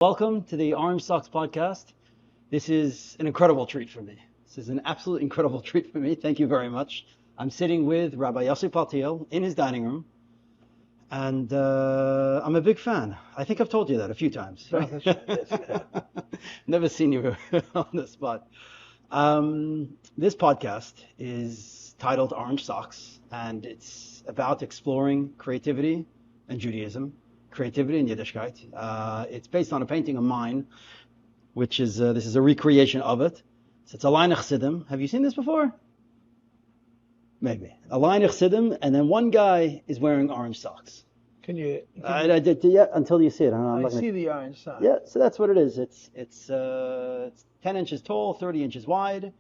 Welcome to the Orange Socks podcast. This is an incredible treat for me. This is an absolute incredible treat for me. Thank you very much. I'm sitting with Rabbi Yossi Paltiel in his dining room, and I'm a big fan. I think I've told you that a few times. Right? Never seen you on the spot. This podcast is titled Orange Socks, and it's about exploring creativity and Judaism. Creativity and Yiddishkeit. It's based on a painting of mine, which is this is a recreation of it. So it's a line of Chassidim. Have you seen this before? Maybe a line of Chassidim, and then one guy is wearing orange socks. Can you I did until you see it. I see the orange socks. Yeah, so that's what it is. It's 10 inches tall, 30 inches wide.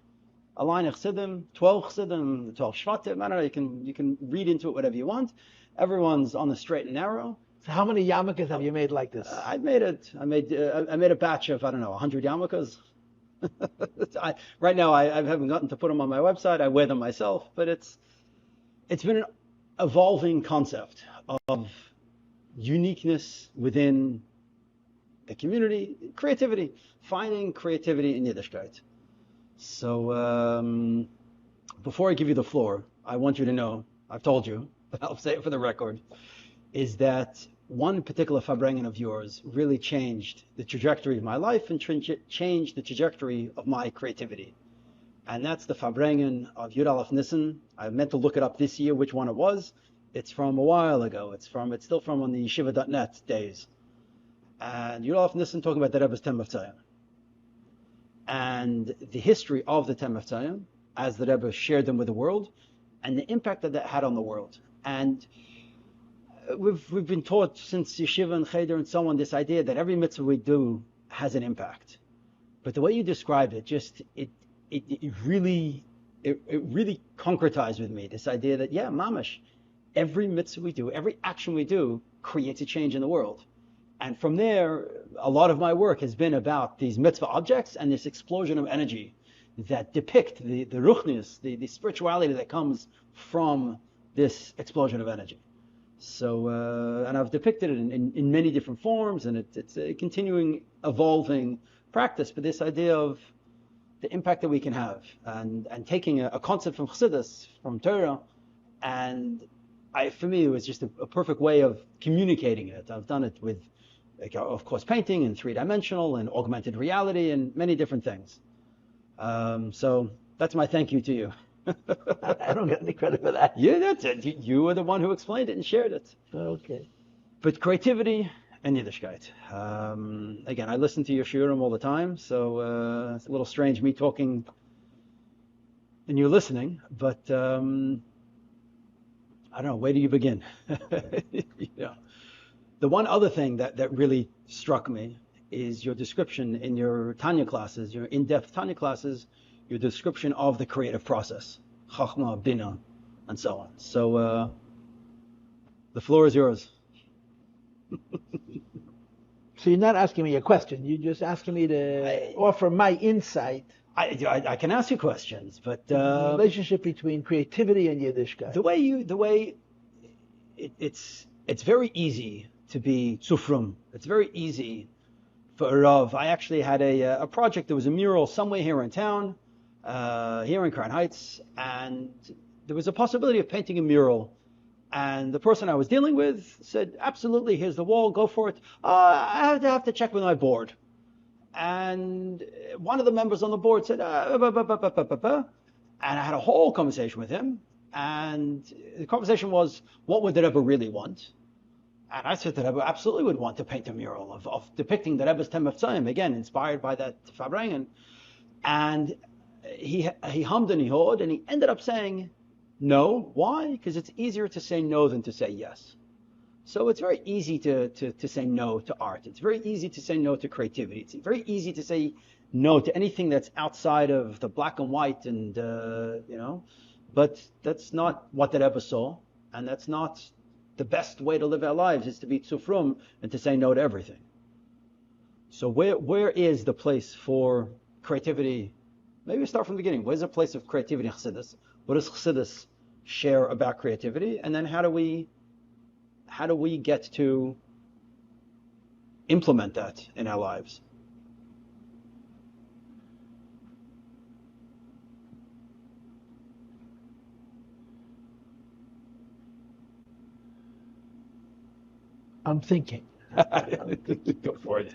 A line of Chassidim, 12 Chassidim, 12 Shvatim. I don't know. You can read into it whatever you want. Everyone's on the straight and narrow. So how many yarmulkes have you made like this? I made a batch of 100 yarmulkes. Right now I haven't gotten to put them on my website. I wear them myself, but it's been an evolving concept of uniqueness within the community, creativity, finding creativity in Yiddishkeit. So before I give you the floor, I want you to know, I've told you, but I'll say it for the record, is that one particular farbrengen of yours really changed the trajectory of my life and changed the trajectory of my creativity. And that's the farbrengen of Yud Aleph Nissen. I meant to look it up this year, which one it was. It's from a while ago. It's still from on the yeshiva.net days. And Yud Aleph Nissen talking about the Rebbe's Tem Tzayim. And the history of the Tem Tzayim, as the Rebbe shared them with the world, and the impact that had on the world. And we've been taught since yeshiva and cheder and so on this idea that every mitzvah we do has an impact. But the way you described it, it really concretized with me this idea that mamash, every mitzvah we do, every action we do creates a change in the world. And from there, a lot of my work has been about these mitzvah objects and this explosion of energy that depict the ruchnius, the spirituality that comes from this explosion of energy. So, and I've depicted it in many different forms, and it's a continuing, evolving practice. But this idea of the impact that we can have, and taking a concept from Chassidus, from Torah, and for me, it was just a perfect way of communicating it. I've done it with, of course, painting and three-dimensional and augmented reality and many different things. So that's my thank you to you. I don't get any credit for that. Yeah, that's it. You were the one who explained it and shared it. Okay. But creativity and Yiddishkeit. Again, I listen to your shiurim all the time, so it's a little strange me talking and you listening, but I don't know, where do you begin? The one other thing that really struck me is your description in your Tanya classes, your in-depth Tanya classes, your description of the creative process, Chachma, Bina, and so on. So the floor is yours. So you're not asking me a question. You're just asking me to offer my insight. I can ask you questions, but the relationship between creativity and Yiddishkeit. It's very easy to be tzufrum. It's very easy for a Rav. I actually had a project. There was a mural somewhere here in town. Here in Crown Heights, and there was a possibility of painting a mural, and the person I was dealing with said, absolutely, here's the wall, go for it. I have to check with my board. And one of the members on the board said, and I had a whole conversation with him, and the conversation was, what would the Rebbe really want? And I said that Rebbe absolutely would want to paint a mural of depicting the Rebbe's Tem Tzayim, again, inspired by that farbrengen. And he hummed and he hawed, and he ended up saying no. Why? Because it's easier to say no than to say yes. So it's very easy to say no to art. It's very easy to say no to creativity. It's very easy to say no to anything that's outside of the black and white, and but that's not what the Rebbe saw, and that's not the best way to live our lives, is to be tzufrum and to say no to everything. So where is the place for creativity? Maybe we start from the beginning. Where's the place of creativity in Chassidus? What does Chassidus share about creativity? And then how do we get to implement that in our lives. I'm thinking. Go for it.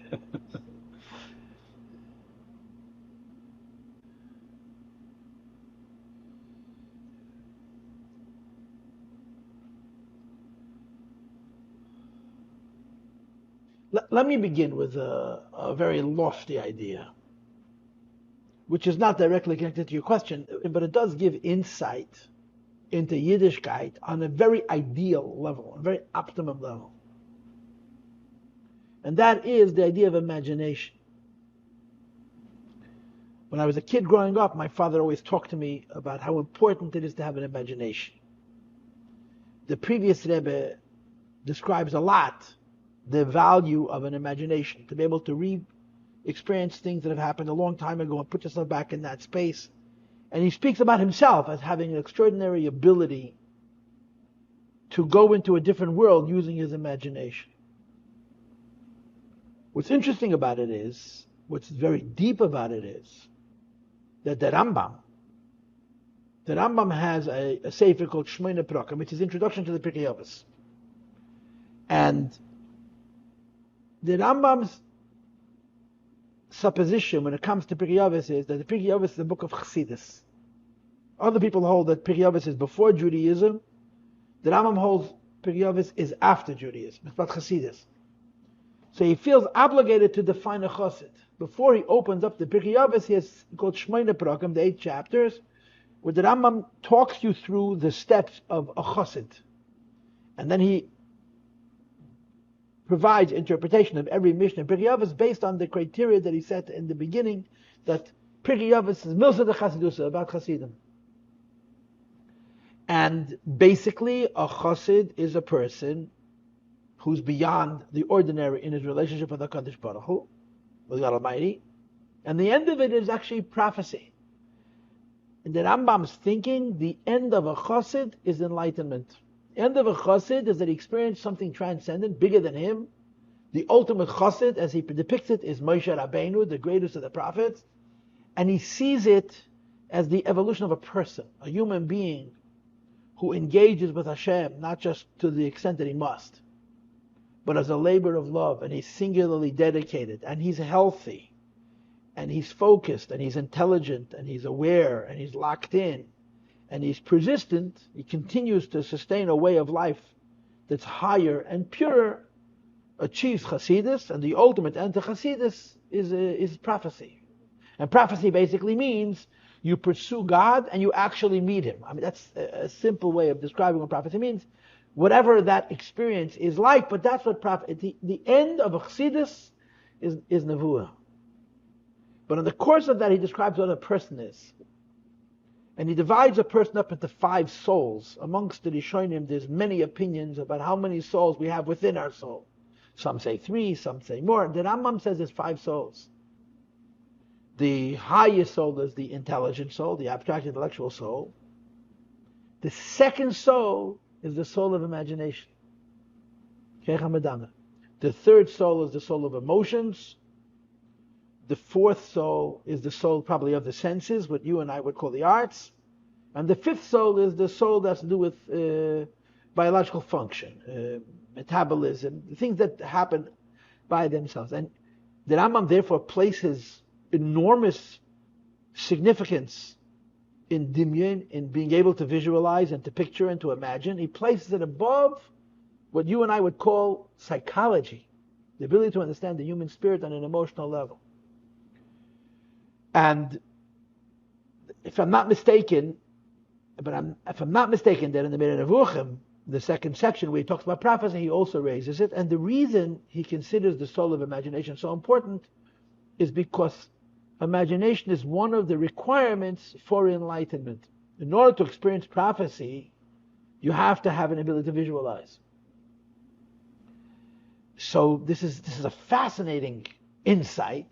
Let me begin with a very lofty idea, which is not directly connected to your question, but it does give insight into Yiddishkeit on a very ideal level, a very optimum level. And that is the idea of imagination. When I was a kid growing up, my father always talked to me about how important it is to have an imagination. The previous rebbe describes a lot the value of an imagination, to be able to re-experience things that have happened a long time ago and put yourself back in that space. And he speaks about himself as having an extraordinary ability to go into a different world using his imagination. What's interesting about it is, what's very deep about it is, that the Rambam has a sefer called Shmoyne Prakim, which is Introduction to the Pirkei Avos. And the Rambam's supposition when it comes to Pirkei Avos is that the Pirkei Avos is the book of Chassidus. Other people hold that Pirkei Avos is before Judaism. The Rambam holds Pirkei Avos is after Judaism. It's about Chassidus. So he feels obligated to define a chassid. Before he opens up the Pirkei Avos, he has called Shmoyne Prakim, the 8 chapters, where the Rambam talks you through the steps of a chassid. And then he provides interpretation of every Mishnah in Pirkei Avos based on the criteria that he set in the beginning, that Pirkei Avos is Milsa de Chassidus, about Chassidim. And basically, a chassid is a person who's beyond the ordinary in his relationship with HaKadosh Baruch Hu, with God Almighty. And the end of it is actually prophecy. In the Rambam's thinking, the end of a chassid is enlightenment. The end of a chassid is that he experienced something transcendent, bigger than him. The ultimate chassid, as he depicts it, is Moshe Rabbeinu, the greatest of the prophets. And he sees it as the evolution of a person, a human being, who engages with Hashem, not just to the extent that he must, but as a labor of love, and he's singularly dedicated, and he's healthy, and he's focused, and he's intelligent, and he's aware, and he's locked in, and he's persistent. He continues to sustain a way of life that's higher and purer, achieves Chassidus, and the ultimate end to Chassidus is prophecy. And prophecy basically means you pursue God and you actually meet Him. I mean, that's a simple way of describing what prophecy means. Whatever that experience is like, but that's what prophecy. The end of a Chassidus is Nevuah. But in the course of that, he describes what a person is. And he divides a person up into 5 souls. Amongst the Rishonim, there's many opinions about how many souls we have within our soul. Some say 3, some say more. The Rambam says there's 5 souls. The highest soul is the intelligent soul, the abstract intellectual soul. The second soul is the soul of imagination. The third soul is the soul of emotions. The fourth soul is the soul probably of the senses, what you and I would call the arts. And the fifth soul is the soul that has to do with biological function, metabolism, things that happen by themselves. And the Rambam therefore places enormous significance in dimyon, in being able to visualize and to picture and to imagine. He places it above what you and I would call psychology, the ability to understand the human spirit on an emotional level. And if I'm not mistaken, then in the Mirei Nevuchim, the second section where he talks about prophecy, he also raises it. And the reason he considers the soul of imagination so important is because imagination is one of the requirements for enlightenment. In order to experience prophecy, you have to have an ability to visualize. So this is a fascinating insight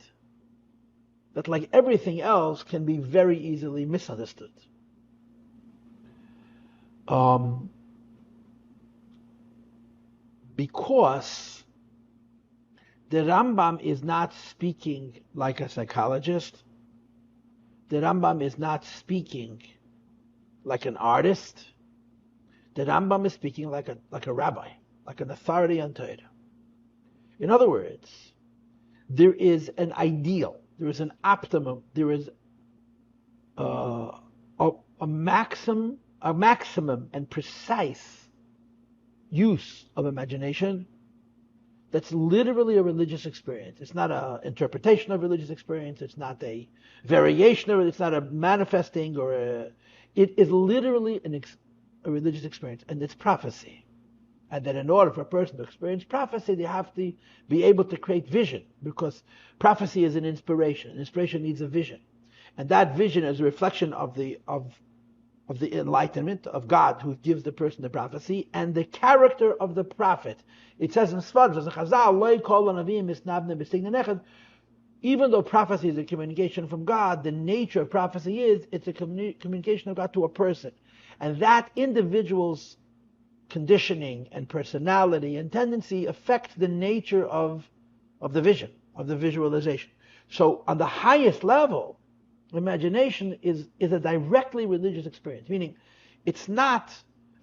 that, like everything else, can be very easily misunderstood. Because The Rambam is not speaking like a psychologist. The Rambam is not speaking like an artist. The Rambam is speaking like a rabbi, like an authority on Torah. In other words, there is an ideal, there is an optimum, there is a maximum and precise use of imagination that's literally a religious experience. It's not an interpretation of religious experience. It's not a variation of it. It's not a manifesting it is literally a religious experience, and it's prophecy. And that in order for a person to experience prophecy, they have to be able to create vision, because prophecy is an inspiration. An inspiration needs a vision. And that vision is a reflection of the enlightenment of God, who gives the person the prophecy, and the character of the prophet. It says in Sfar, even though prophecy is a communication from God, the nature of prophecy is it's a communication of God to a person. And that individual's conditioning and personality and tendency affects the nature of the vision, of the visualization. So on the highest level, imagination is a directly religious experience, meaning it's not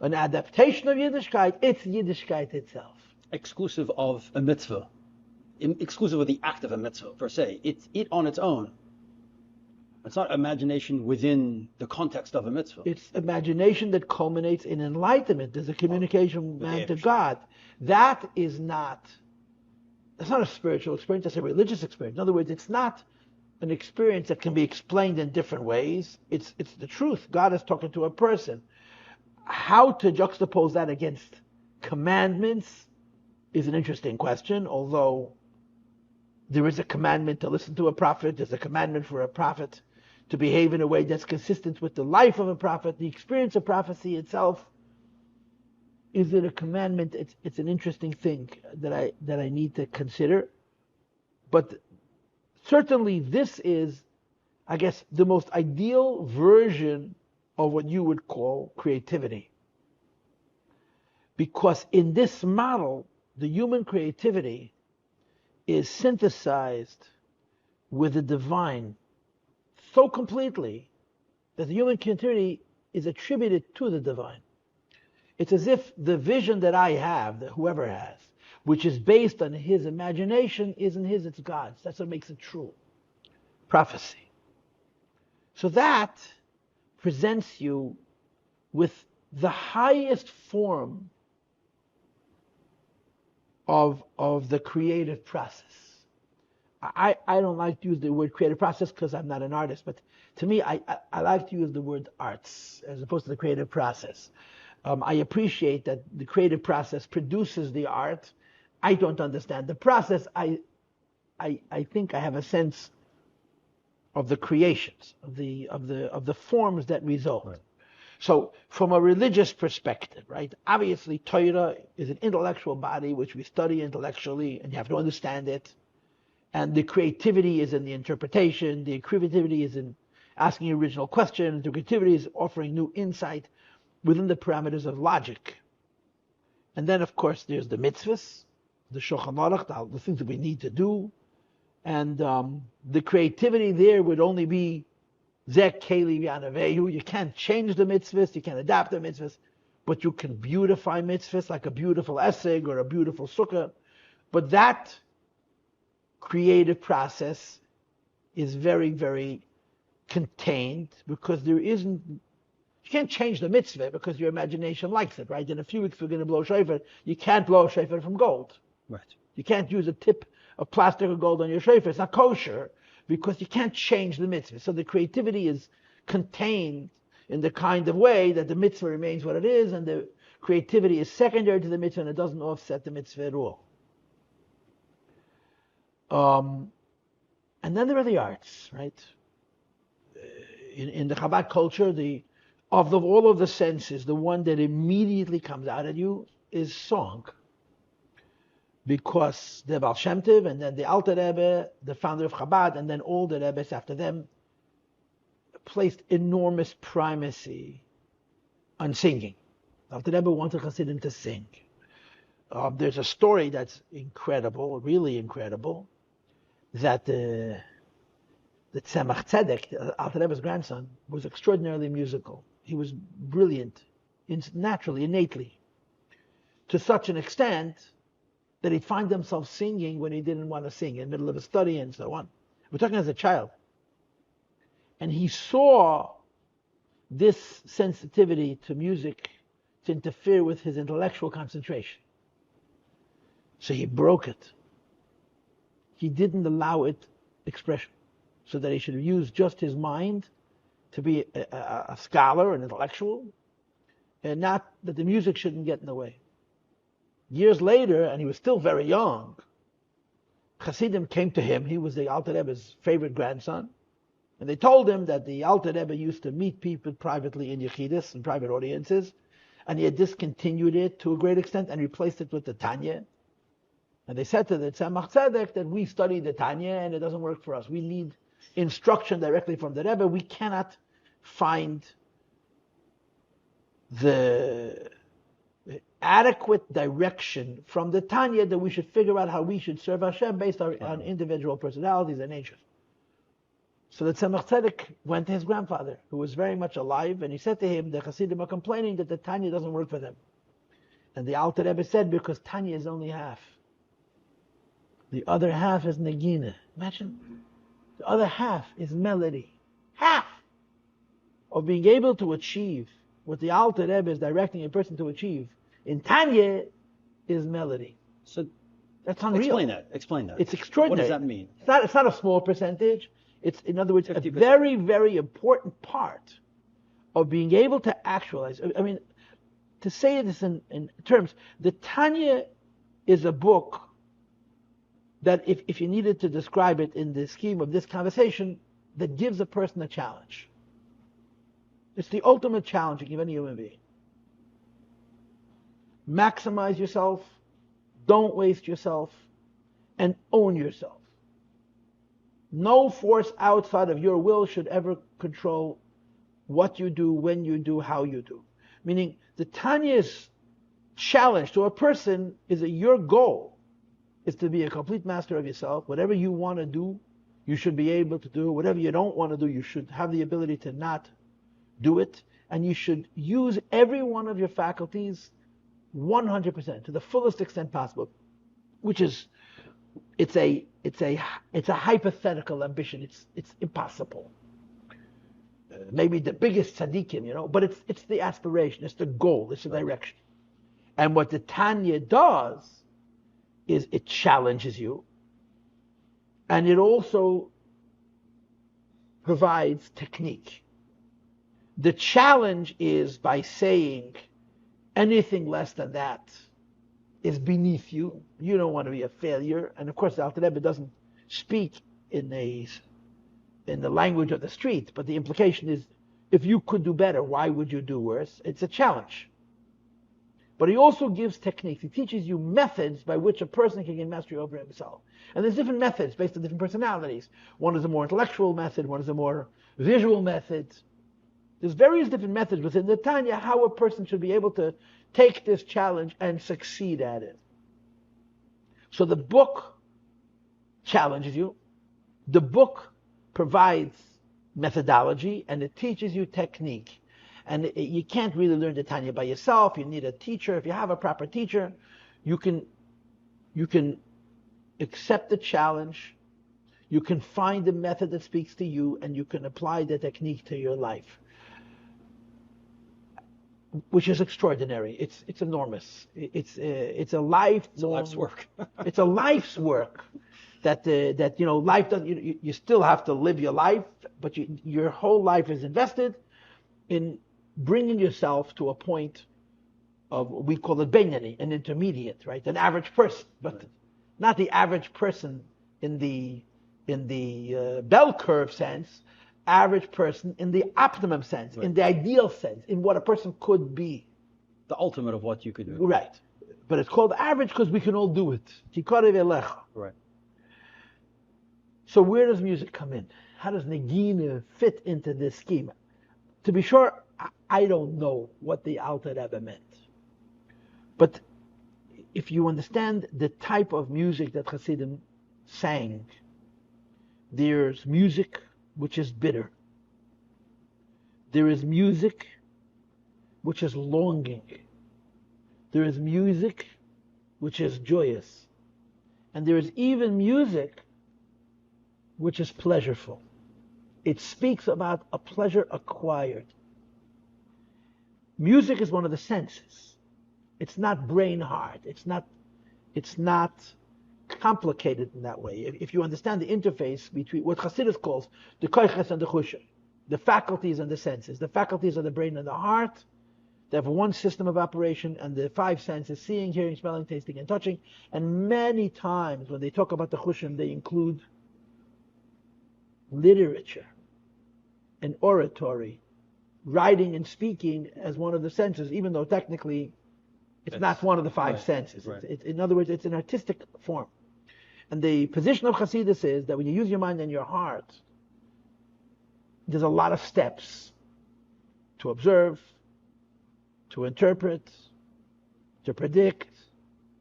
an adaptation of Yiddishkeit, it's Yiddishkeit itself. Exclusive of a mitzvah, exclusive of the act of a mitzvah per se. It's it on its own. It's not imagination within the context of a mitzvah. It's imagination that culminates in enlightenment. There's a communication man to God. That's not a spiritual experience, that's a religious experience. In other words, it's not an experience that can be explained in different ways. It's the truth. God is talking to a person. How to juxtapose that against commandments is an interesting question, although there is a commandment to listen to a prophet. There's a commandment for a prophet to behave in a way that's consistent with the life of a prophet. The experience of prophecy itself, is it a commandment? It's an interesting thing that I need to consider. But certainly this is, I guess, the most ideal version of what you would call creativity. Because in this model, the human creativity is synthesized with the divine so completely that the human creativity is attributed to the divine. It's as if the vision that I have, that whoever has, which is based on his imagination, isn't his, it's God's. That's what makes it true. Prophecy. So that presents you with the highest form of the creative process. I don't like to use the word creative process because I'm not an artist, but to me, I like to use the word arts as opposed to the creative process. I appreciate that the creative process produces the art. I don't understand the process. I think I have a sense of the creations, of the forms that result. Right. So from a religious perspective, right? Obviously, Torah is an intellectual body which we study intellectually, and you have to understand it. And the creativity is in the interpretation. The creativity is in asking original questions. The creativity is offering new insight within the parameters of logic. And then, of course, there's the mitzvahs, the Shulchan Aruch, the things that we need to do. And the creativity there would only be Zek Keli V'Anavehu. You can't change the mitzvahs, you can't adapt the mitzvahs, but you can beautify mitzvahs like a beautiful eseg or a beautiful sukkah. But that creative process is very, very contained, because there isn't, you can't change the mitzvah because your imagination likes it, right? In a few weeks we're going to blow shofar. You can't blow a shofar from gold. Right. You can't use a tip of plastic or gold on your shofar. It's not kosher because you can't change the mitzvah. So the creativity is contained in the kind of way that the mitzvah remains what it is, and the creativity is secondary to the mitzvah, and it doesn't offset the mitzvah at all. And then there are the arts, right? In the Chabad culture, of all of the senses, the one that immediately comes out at you is song. Because the Baal Shem Tov, and then the Alter Rebbe, the founder of Chabad, and then all the Rebbes after them, placed enormous primacy on singing. The Alter Rebbe wanted Hasidim to sing. There's a story that's incredible, really incredible, that the Tzemach Tzedek, Alter Rebbe's grandson, was extraordinarily musical. He was brilliant, naturally, innately, to such an extent that he'd find himself singing when he didn't want to sing, in the middle of a study and so on. We're talking as a child. And he saw this sensitivity to music to interfere with his intellectual concentration. So he broke it. He didn't allow it expression, so that he should use just his mind to be a scholar, an intellectual, and not that the music shouldn't get in the way. Years later, and he was still very young, Chassidim came to him. He was the Alter Rebbe's favorite grandson. And they told him that the Alter Rebbe used to meet people privately in Yechidus, in private audiences, and he had discontinued it to a great extent and replaced it with the Tanya. And they said to the Tzemach Tzedek that we study the Tanya and it doesn't work for us. We need instruction directly from the Rebbe. We cannot find the adequate direction from the Tanya that we should figure out how we should serve Hashem based on individual personalities and natures. So the Tzemach Tzedek went to his grandfather, who was very much alive, and he said to him, the Chassidim are complaining that the Tanya doesn't work for them. And the Alter Rebbe said, because Tanya is only half. The other half is Negina. Imagine. The other half is melody. Half of being able to achieve what the Alter Rebbe is directing a person to achieve in Tanya is melody. So that's unreal. Explain that. It's extraordinary. What does that mean? It's not a small percentage. It's, in other words, 50%. A very, very important part of being able to actualize. I mean, to say this in terms, the Tanya is a book that if you needed to describe it in the scheme of this conversation, that gives a person a challenge. It's the ultimate challenge you give any human being. Maximize yourself, don't waste yourself, and own yourself. No force outside of your will should ever control what you do, when you do, how you do. Meaning, the Tanya's challenge to a person is that your goal is to be a complete master of yourself. Whatever you want to do, you should be able to do. Whatever you don't want to do, you should have the ability to not do it. And you should use every one of your faculties 100% to the fullest extent possible, which is, it's a hypothetical ambition. It's impossible. Maybe the biggest tzaddikim, but it's the aspiration, it's the goal, it's the direction. And what the Tanya does is it challenges you, and it also provides technique. The challenge is by saying anything less than that is beneath you. You don't want to be a failure. And of course, the Alter Rebbe doesn't speak in the language of the street, but the implication is, if you could do better, why would you do worse? It's a challenge. But he also gives techniques. He teaches you methods by which a person can gain mastery over himself. And there's different methods based on different personalities. One is a more intellectual method, one is a more visual method. There's various different methods within the Tanya how a person should be able to take this challenge and succeed at it. So the book challenges you. The book provides methodology, and it teaches you technique. And you can't really learn the Tanya by yourself. You need a teacher. If you have a proper teacher, you can accept the challenge. You can find a method that speaks to you, and you can apply the technique to your life, which is extraordinary. It's enormous. It's a life's work. It's a life's work. That life doesn't. You still have to live your life, but your whole life is invested in bringing yourself to a point of, we call it Beinani, an intermediate, right? An average person, but not the average person in the bell curve sense. Average person in the optimum sense, right. In the ideal sense, in what a person could be. The ultimate of what you could do. Right. But it's called average because we can all do it. Right. So where does music come in? How does Negina fit into this scheme? To be sure, I don't know what the Alter Rebbe meant. But if you understand the type of music that Hasidim sang, there's music which is bitter. There is music which is longing. There is music which is joyous. And there is even music which is pleasureful. It speaks about a pleasure acquired. Music is one of the senses. It's not brain hard. It's not complicated in that way. If you understand the interface between what Chassidus calls the koiches and the chushim, the faculties and the senses. The faculties are the brain and the heart. They have one system of operation, and the five senses: seeing, hearing, smelling, tasting, and touching. And many times when they talk about the chushim, they include literature and oratory, writing and speaking as one of the senses, even though technically it's not one of the five senses. Right. In other words, it's an artistic form. And the position of Chassidus is that when you use your mind and your heart, there's a lot of steps to observe, to interpret, to predict,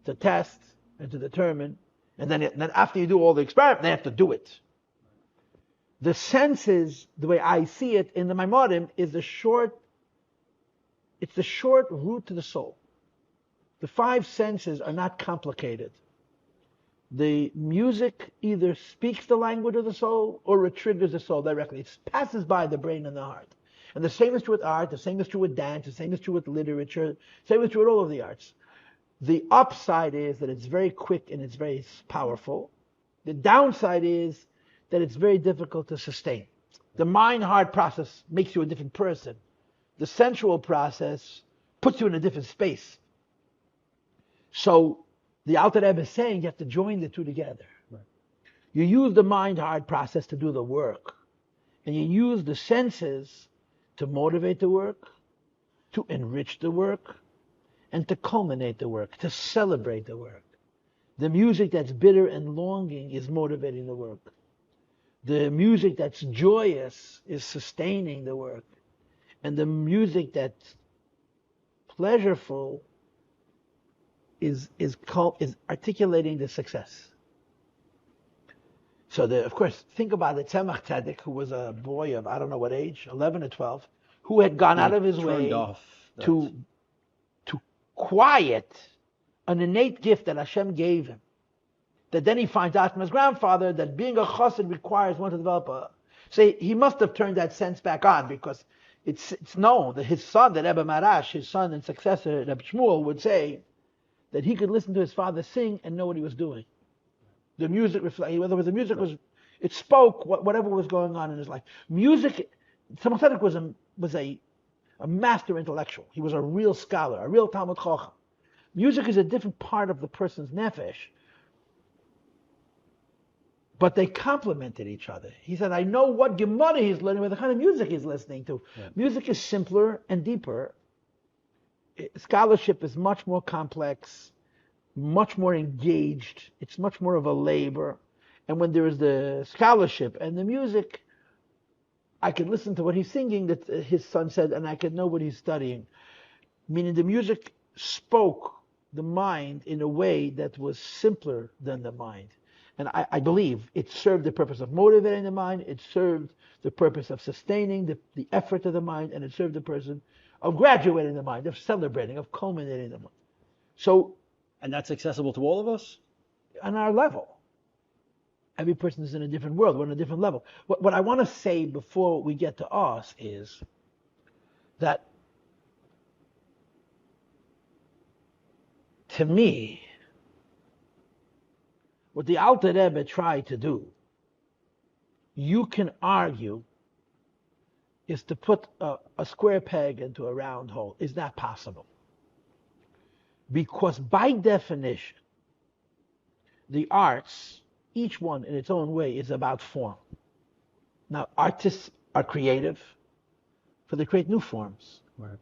to test, and to determine. And then after you do all the experiment, they have to do it. The senses, the way I see it in the Maimorim, is the short route to the soul. The five senses are not complicated. The music either speaks the language of the soul or it triggers the soul directly. It passes by the brain and the heart. And the same is true with art, the same is true with dance, the same is true with literature, the same is true with all of the arts. The upside is that it's very quick and it's very powerful. The downside is that it's very difficult to sustain. The mind-heart process makes you a different person. The sensual process puts you in a different space. So the Alter Rebbe is saying you have to join the two together. Right. You use the mind-heart process to do the work. And you use the senses to motivate the work, to enrich the work, and to culminate the work, to celebrate the work. The music that's bitter and longing is motivating the work. The music that's joyous is sustaining the work. And the music that's pleasureful is articulating the success. So of course, think about it. Tzemach Tzedek, who was a boy of, I don't know what age, 11 or 12, who had gone out of his way to quiet an innate gift that Hashem gave him. That then he finds out from his grandfather that being a chassid requires one to develop a... So he must have turned that sense back on, because it's known that his son, the Rebbe Marash, his son and successor, Rebbe Shmuel, would say that he could listen to his father sing and know what he was doing. The music reflected, whether the music was, it spoke whatever was going on in his life. Music, Tzemach Tzedek was a master intellectual. He was a real scholar, a real Talmud Chacham. Music is a different part of the person's nefesh, but they complemented each other. He said, I know what Gemara he's learning, what the kind of music he's listening to. Yeah. Music is simpler and deeper. Scholarship is much more complex, much more engaged. It's much more of a labor. And when there is the scholarship and the music, I could listen to what he's singing, that his son said, and I could know what he's studying. Meaning the music spoke the mind in a way that was simpler than the mind. And I believe it served the purpose of motivating the mind, it served the purpose of sustaining the effort of the mind, and it served the person of graduating the mind, of celebrating, of culminating the mind. So, and that's accessible to all of us? On our level. Every person is in a different world, we're on a different level. What I want to say before we get to us is that, to me, what the Alter Rebbe tried to do, you can argue, is to put a square peg into a round hole. Is that possible? Because by definition, the arts, each one in its own way, is about form. Now, artists are creative, for they create new forms. Right.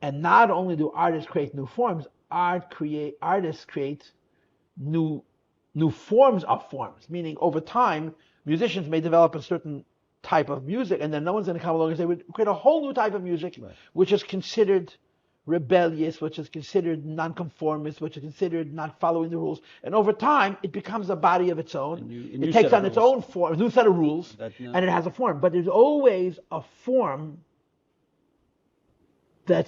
And not only do artists create new forms, artists create new forms of forms, meaning over time, musicians may develop a certain type of music, and then no one's going to come along and say, we create a whole new type of music, right, which is considered rebellious, which is considered nonconformist, which is considered not following the rules. And over time, it becomes a body of its own. It takes on its own form, a new set of rules, and it has a form. But there's always a form that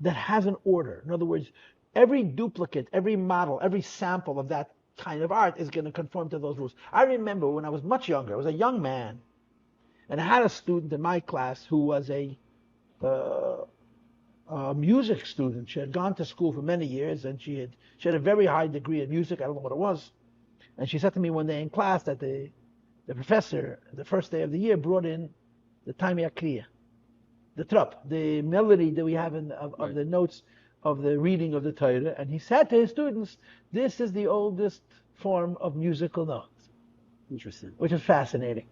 has an order. In other words, every duplicate, every model, every sample of that kind of art is going to conform to those rules. I remember when I was much younger, I was a young man, and I had a student in my class who was a music student. She had gone to school for many years, and she had a very high degree in music. I don't know what it was. And she said to me one day in class that the professor, the first day of the year, brought in the Taimei Kriya, the trop, the melody that we have of the notes of the reading of the Torah. And he said to his students, this is the oldest form of musical notes. Interesting. Which is fascinating.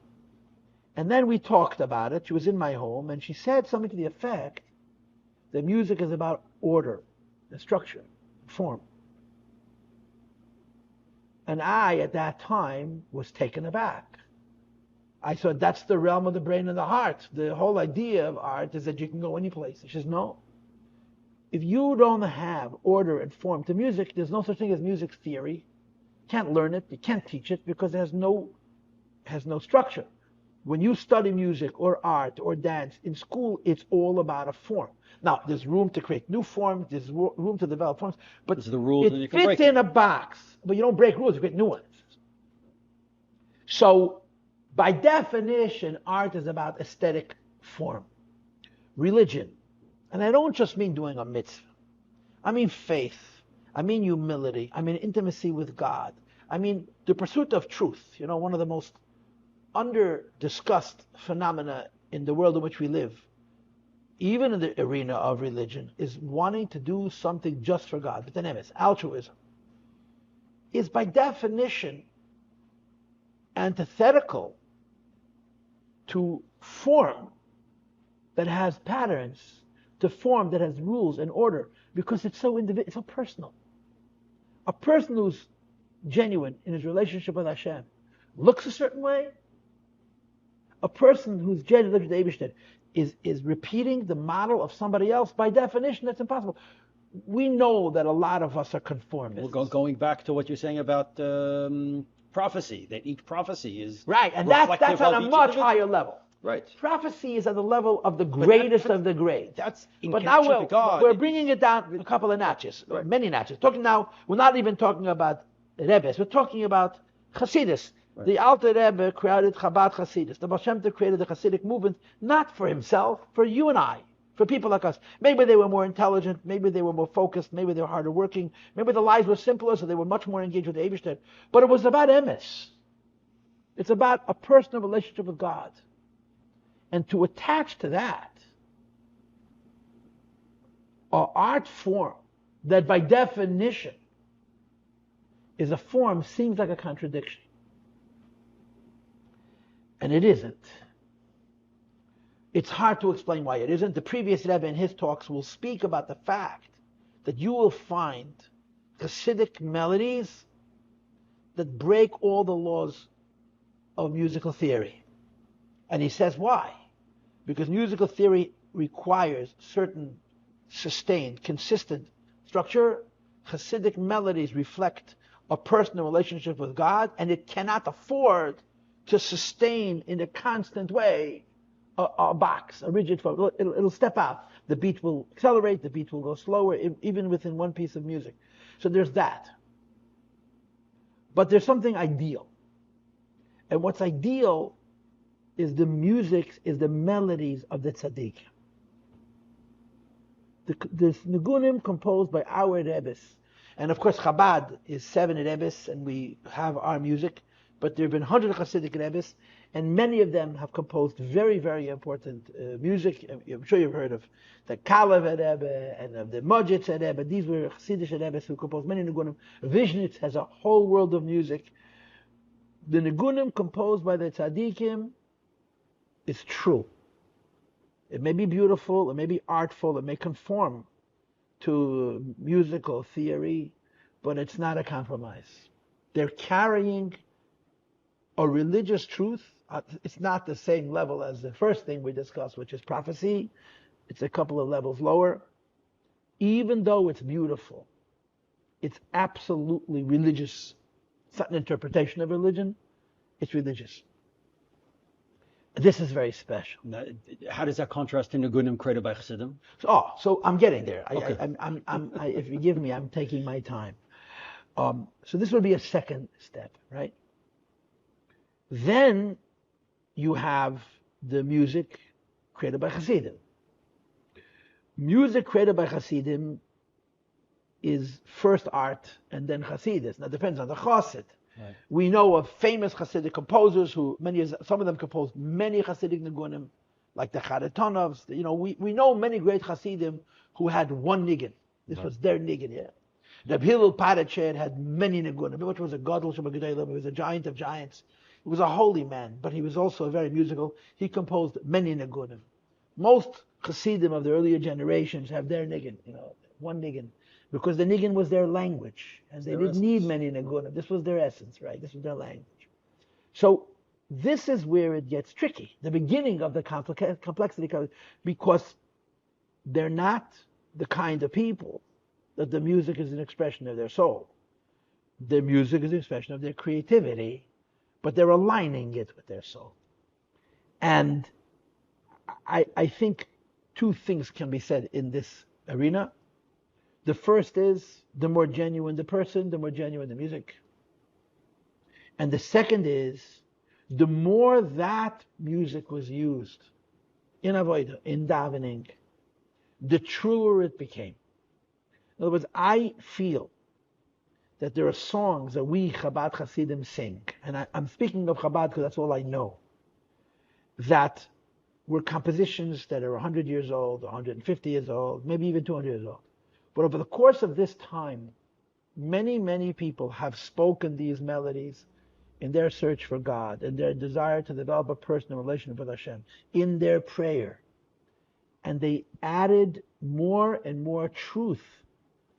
And then we talked about it. She was in my home, and she said something to the effect that music is about order, and structure, form. And I, at that time, was taken aback. I thought, that's the realm of the brain and the heart. The whole idea of art is that you can go any place. She says, no. If you don't have order and form to music, there's no such thing as music theory. You can't learn it, you can't teach it, because it has no structure. When you study music or art or dance in school, it's all about a form. Now, there's room to create new forms, there's room to develop forms, but the rules, it fits in a box. But you don't break rules, you create new ones. So, by definition, art is about aesthetic form. Religion, and I don't just mean doing a mitzvah. I mean faith. I mean humility. I mean intimacy with God. I mean the pursuit of truth. You know, one of the most under-discussed phenomena in the world in which we live, even in the arena of religion, is wanting to do something just for God. But then altruism is by definition antithetical to form that has patterns, to form that has rules and order, because it's so individual, it's so personal. A person who's genuine in his relationship with Hashem looks a certain way. A person who's genuine with the Eibishter is repeating the model of somebody else. By definition, that's impossible. We know that a lot of us are conformists. Well, going back to what you're saying about prophecy, that each prophecy is right, and that's on a much higher level. Right. Prophecy is at the level of the greatest of the great. That's but now we're bringing it down a couple of notches, right. Many notches. We're not even talking about rebbes. We're talking about Chassidus. Right. The Alter Rebbe created Chabad Chassidus. The Baal Shem Tov created the Chassidic movement, not for himself, for you and I, for people like us. Maybe they were more intelligent, maybe they were more focused, maybe they were harder working, maybe the lives were simpler, so they were much more engaged with the Eibishter. But it was about emes. It's about a personal relationship with God. And to attach to that an art form that by definition is a form seems like a contradiction. And it isn't. It's hard to explain why it isn't. The previous Rebbe in his talks will speak about the fact that you will find Hasidic melodies that break all the laws of musical theory. And he says why? Because musical theory requires certain sustained, consistent structure. Hasidic melodies reflect a personal relationship with God, and it cannot afford to sustain in a constant way a box, a rigid form. It'll step out. The beat will accelerate, the beat will go slower, even within one piece of music. So there's that. But there's something ideal. And what's ideal is the music, is the melodies of the tzaddik. The nigunim composed by our rebbes. And of course Chabad is 7 rebbes, and we have our music. But there have been 100 Hasidic rebbes, and many of them have composed very, very important music. I'm sure you've heard of the Kalev Rebbe and of the Mojitz Rebbe. These were Hasidic rebbes who composed many nigunim. Vishnitz has a whole world of music. The nigunim composed by the tzaddikim is true. It may be beautiful, it may be artful, it may conform to musical theory, but it's not a compromise. They're carrying a religious truth. It's not the same level as the first thing we discussed, which is prophecy. It's a couple of levels lower. even though it's beautiful, it's absolutely religious. It's not an interpretation of religion, it's religious. This is very special. Now, how does that contrast to Nigunim created by Chassidim? So I'm getting there. Okay. If you give me, I'm taking my time. So this would be a second step, right? Then you have the music created by Chassidim. Music created by Chassidim is first art and then Chassidus. Now it depends on the Chassid. Right. We know of famous Hasidic composers who some of them composed many Hasidic nigunim, like the Charitonovs. We know many great Hasidim who had one nigun. This was their nigun. Yeah. Rabbi Hillel Paritcher had many nigunim, which was a gadol shebagdolim. He was a giant of giants. He was a holy man, but he was also very musical. He composed many nigunim. Most Hasidim of the earlier generations have their nigun, one nigun. Because the nigun was their language, and they didn't need many nigunim. This was their essence, right? This was their language. So this is where it gets tricky. The beginning of the complexity, because they're not the kind of people that the music is an expression of their soul. The music is an expression of their creativity, but they're aligning it with their soul. And I think two things can be said in this arena. The first is, the more genuine the person, the more genuine the music. And the second is, the more that music was used in avodah, in davening, the truer it became. In other words, I feel that there are songs that we Chabad Hasidim sing, and I'm speaking of Chabad because that's all I know, that were compositions that are 100 years old, 150 years old, maybe even 200 years old. But over the course of this time, many, many people have spoken these melodies in their search for God, in their desire to develop a personal relationship with Hashem, in their prayer. And they added more and more truth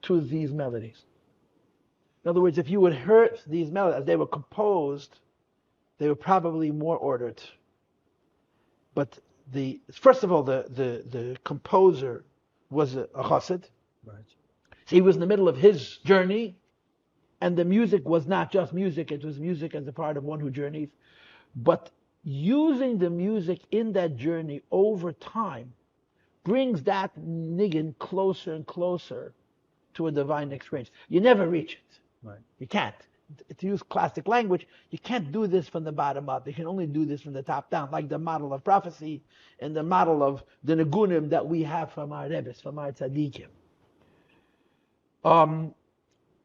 to these melodies. In other words, if you would hear these melodies as they were composed, they were probably more ordered. But first of all, the composer was a chassid. Right. So he was in the middle of his journey, and the music was not just music, it was music as a part of one who journeys. But using the music in that journey over time brings that nigun closer and closer to a divine experience. You never reach it. Right. You can't. To use classic language, you can't do this from the bottom up. You can only do this from the top down, like the model of prophecy and the model of the nigunim that we have from our rebbes, from our tzaddikim.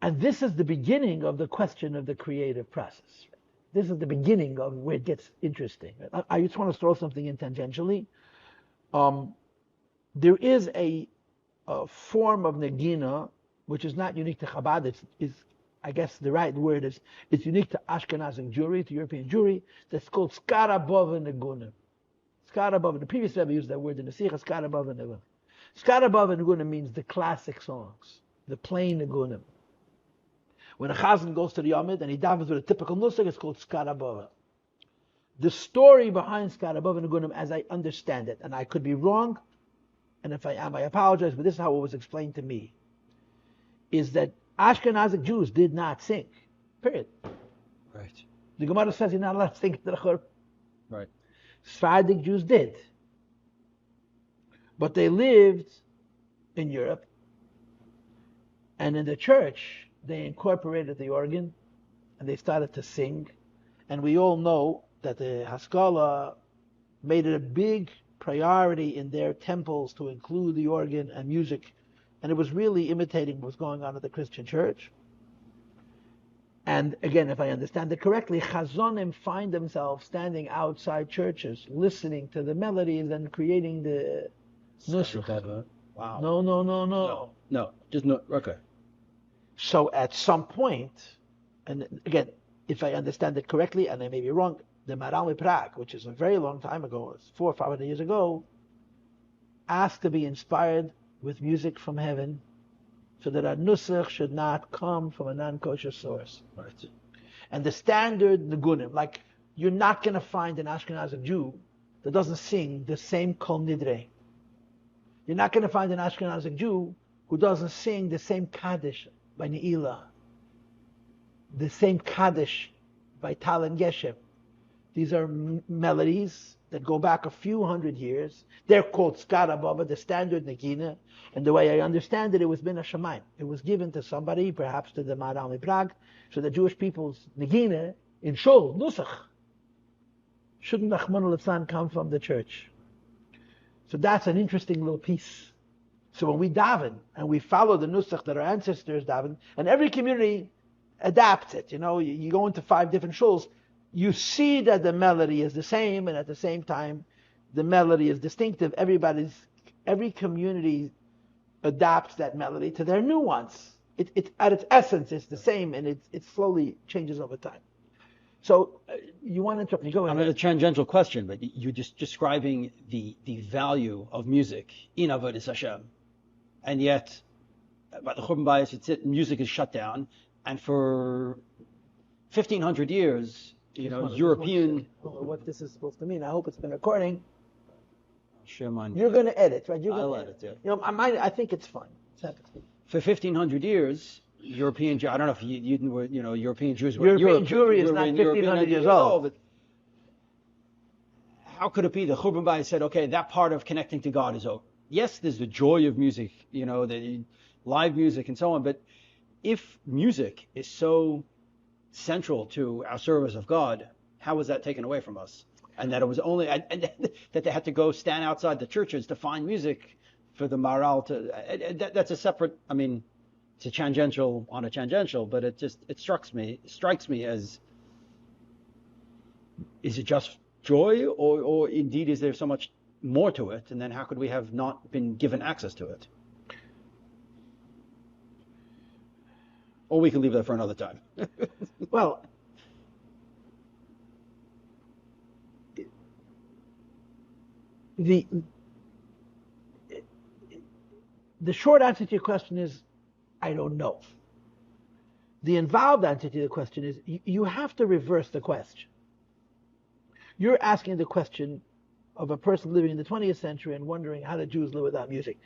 And this is the beginning of the question of the creative process. This is the beginning of where it gets interesting. I just want to throw something in tangentially. There is a form of negina which is not unique to Chabad. I guess the right word is, it's unique to Ashkenazic Jewry, to European Jewry, that's called Skarabova Negunim. Skarabova, the previous Rebbe used that word in the Sikha, Skarabova Negunim. Skarabova Negunim means the classic songs, the plain Negunim. When a Chazan goes to the Yomid and he davens with a typical nusach, it's called Skarabova. The story behind Skarabova Negunim, as I understand it, and I could be wrong, and if I am, I apologize, but this is how it was explained to me, is that Ashkenazic Jews did not sing. Period. Right. The Gemara says you're not allowed to sing the Chor. Right. Sephardic Jews did. But they lived in Europe, and in the church, they incorporated the organ, and they started to sing. And we all know that the Haskalah made it a big priority in their temples to include the organ and music. And it was really imitating what was going on at the Christian church. And again, if I understand it correctly, Chazonim find themselves standing outside churches, listening to the melodies and creating the nusach. Wow. No. Just no. Okay. So at some point, and again, if I understand it correctly, and I may be wrong, the Maral Prague, which is a very long time ago, 400 or 500 years ago, asked to be inspired with music from heaven, so that our nusach should not come from a non-kosher source. Right. And the standard negunim, like you're not going to find an Ashkenazic Jew that doesn't sing the same kol nidre. You're not going to find an Ashkenazic Jew who doesn't sing the same Kaddish by Ne'ilah, the same Kaddish by Tal and Geshem. These are melodies that go back a few hundred years. They're called Skara Baba, the standard Negina. And the way I understand it, it was Min HaShamayim. It was given to somebody, perhaps to the Maharal Prague, so the Jewish people's Negina in Shul, Nusach, shouldn't Rahman al come from the church. So that's an interesting little piece. So when we daven and we follow the Nusach that our ancestors daven, and every community adapts it, you go into 5 different shuls, you see that the melody is the same, and at the same time, the melody is distinctive. Every community adapts that melody to their nuance. It at its essence, it's the same, and it slowly changes over time. So you want to interrupt me? Go ahead. I mean, a tangential question, but you're just describing the value of music in Avodas Hashem, and yet by the Churban Bayis, music is shut down, and for 1,500 years. European. What this is supposed to mean. I hope it's been recording. You're going to edit, right? I'll edit. Yeah. I think it's fun. For 1,500 years, European. I don't know if you were. European Jews were. European Jewry is not 1,500 years old. But how could it be the Churban Bayis said, okay, that part of connecting to God is over? Yes, there's the joy of music, the live music and so on. But if music is so central to our service of God, how was that taken away from us? And that it was only and that they had to go stand outside the churches to find music for the Maharal to. That's a separate. I mean, it's a tangential on a tangential, but it strikes me as, is it just joy, or indeed is there so much more to it? And then how could we have not been given access to it? Or we can leave that for another time. Well, the short answer to your question is, I don't know. The involved answer to the question is, you have to reverse the question. You're asking the question of a person living in the 20th century and wondering how did Jews live without music.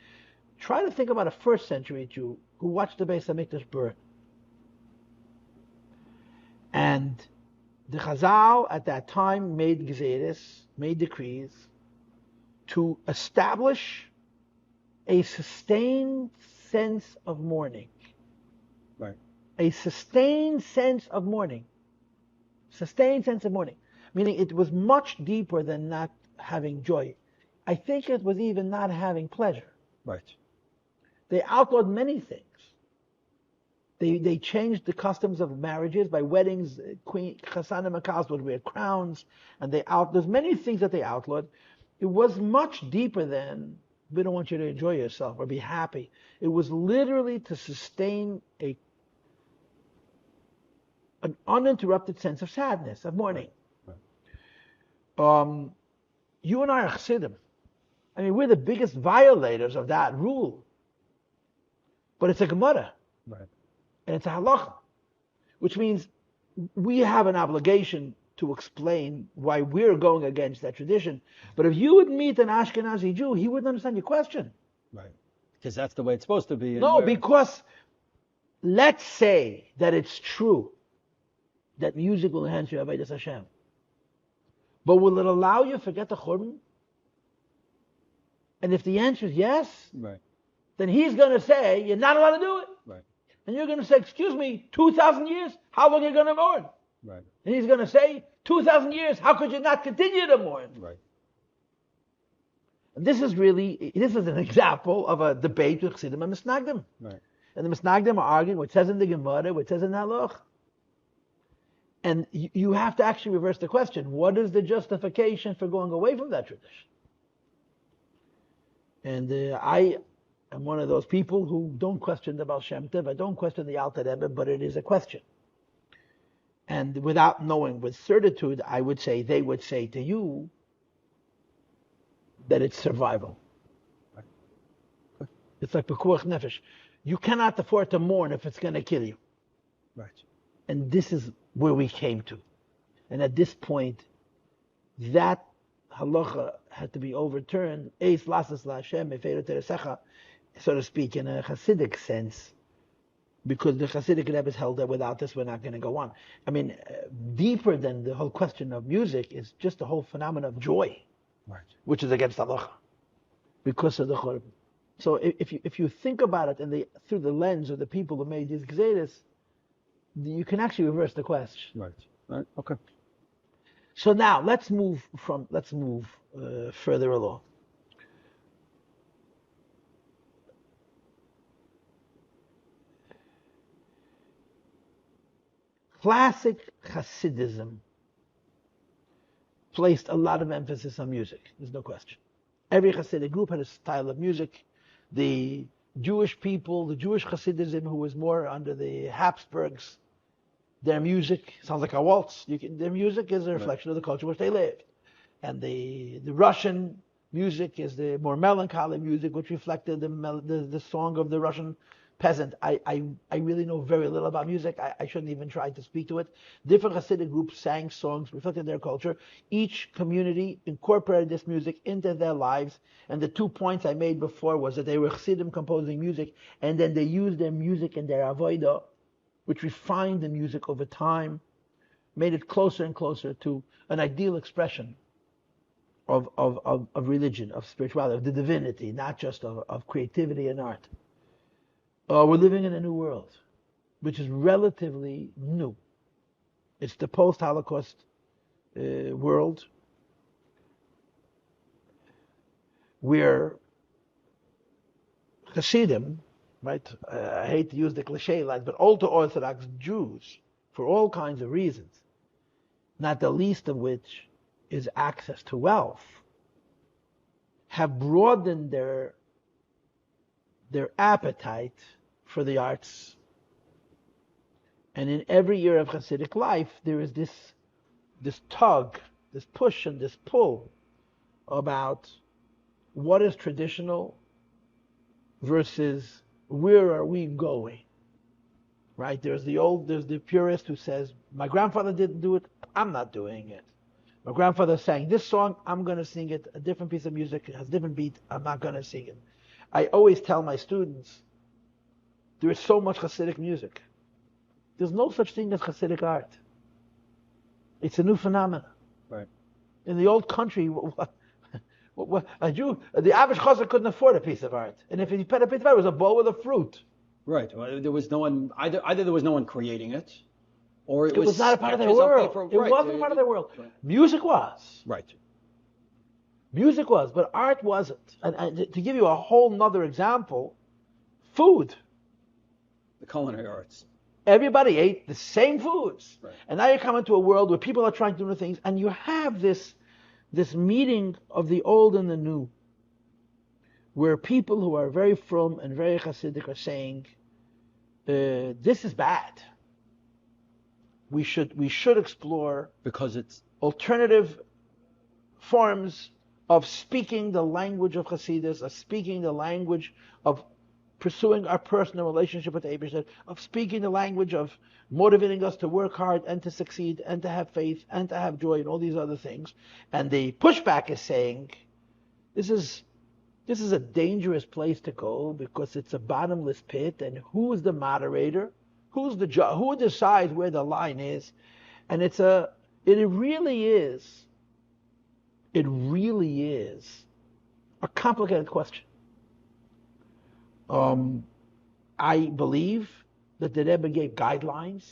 Try to think about a first century Jew who watched the Beis Hamikdash burn. And the Chazal at that time made decrees to establish a sustained sense of mourning. Right. A sustained sense of mourning. Sustained sense of mourning. Meaning it was much deeper than not having joy. I think it was even not having pleasure. Right. They outlawed many things. They changed the customs of marriages. By weddings, Queen Chassan and Makaz would wear crowns, and there's many things that they outlawed. It was much deeper than, we don't want you to enjoy yourself or be happy. It was literally to sustain an uninterrupted sense of sadness, of mourning. Right. You and I are Chassidim. I mean, we're the biggest violators of that rule. But it's a Gemara. Right. And it's a halacha, which means we have an obligation to explain why we're going against that tradition. But if you would meet an Ashkenazi Jew, he wouldn't understand your question. Right. Because that's the way it's supposed to be. No, because let's say that it's true that music will enhance your Avodas Hashem. But will it allow you to forget the Churban? And if the answer is yes, right, then he's going to say, you're not allowed to do it. Right. And you're going to say, excuse me, 2,000 years? How long are you going to mourn? Right. And he's going to say, 2,000 years, how could you not continue to mourn? Right. And this is an example of a debate with Chassidim and Misnagdim. Right. And the Misnagdim are arguing what says in the Gemara, what says in the Halach. And you have to actually reverse the question. What is the justification for going away from that tradition? And I am one of those people who don't question the Baal Shem Tov. I don't question the Alter Rebbe, but it is a question. And without knowing with certitude, they would say to you that it's survival. Right. It's like Pekuach Nefesh. You cannot afford to mourn if it's going to kill you. Right. And this is where we came to. And at this point, that halacha had to be overturned. so to speak, in a Hasidic sense, because the Hasidic Rebbe held that without this we're not going to go on. I mean, deeper than the whole question of music is just the whole phenomenon of joy, Right. which is against halacha because of the churban. So if you think about it through the lens of the people who made these gzeres, you can actually reverse the question. Right. Right. Okay. So now let's move further along. Classic Hasidism placed a lot of emphasis on music. There's no question. Every Hasidic group had a style of music. The Jewish people, the Jewish Hasidism, who was more under the Habsburgs, their music sounds like a waltz. Their music is a reflection of the culture in which they lived. And the Russian music is the more melancholy music, which reflected the song of the Russian peasant. I really know very little about music. I shouldn't even try to speak to it. Different Hasidic groups sang songs reflecting their culture. Each community incorporated this music into their lives. And the 2 points I made before was that they were Hasidim composing music, and then they used their music in their avodah, which refined the music over time, made it closer and closer to an ideal expression of religion, of spirituality, of the divinity, not just of creativity and art. We're living in a new world, which is relatively new. It's the post-Holocaust world where Hasidim, right? I hate to use the cliche like, but ultra-Orthodox Jews, for all kinds of reasons, not the least of which is access to wealth, have broadened their appetite for the arts. And in every year of Hasidic life, there is this tug, this push and this pull about what is traditional versus where are we going, right? There's the purist who says, my grandfather didn't do it, I'm not doing it. My grandfather sang this song, I'm going to sing it. A different piece of music has a different beat, I'm not going to sing it. I always tell my students, there is so much Hasidic music. There's no such thing as Hasidic art. It's a new phenomenon. Right. In the old country, a Jew, the average chassid couldn't afford a piece of art. And if he paid a piece of art, it was a bowl with a fruit. Right. Well, there was no one, either there was no one creating it, or it was not a part of their world. It wasn't part of their world. Right. Music was. Right. Music was, but art wasn't. And to give you a whole nother example, food. The culinary arts. Everybody ate the same foods. Right. And now you come into a world where people are trying to do new things, and you have this meeting of the old and the new, where people who are very frum and very Hasidic are saying, this is bad. We should explore because it's alternative forms of speaking the language of Hasidus, of speaking the language of pursuing our personal relationship with the Eibishter, of speaking the language of motivating us to work hard and to succeed and to have faith and to have joy and all these other things. And the pushback is saying, this is a dangerous place to go because it's a bottomless pit, and who is the moderator? Who decides where the line is? And it really is a complicated question. I believe that the Rebbe gave guidelines.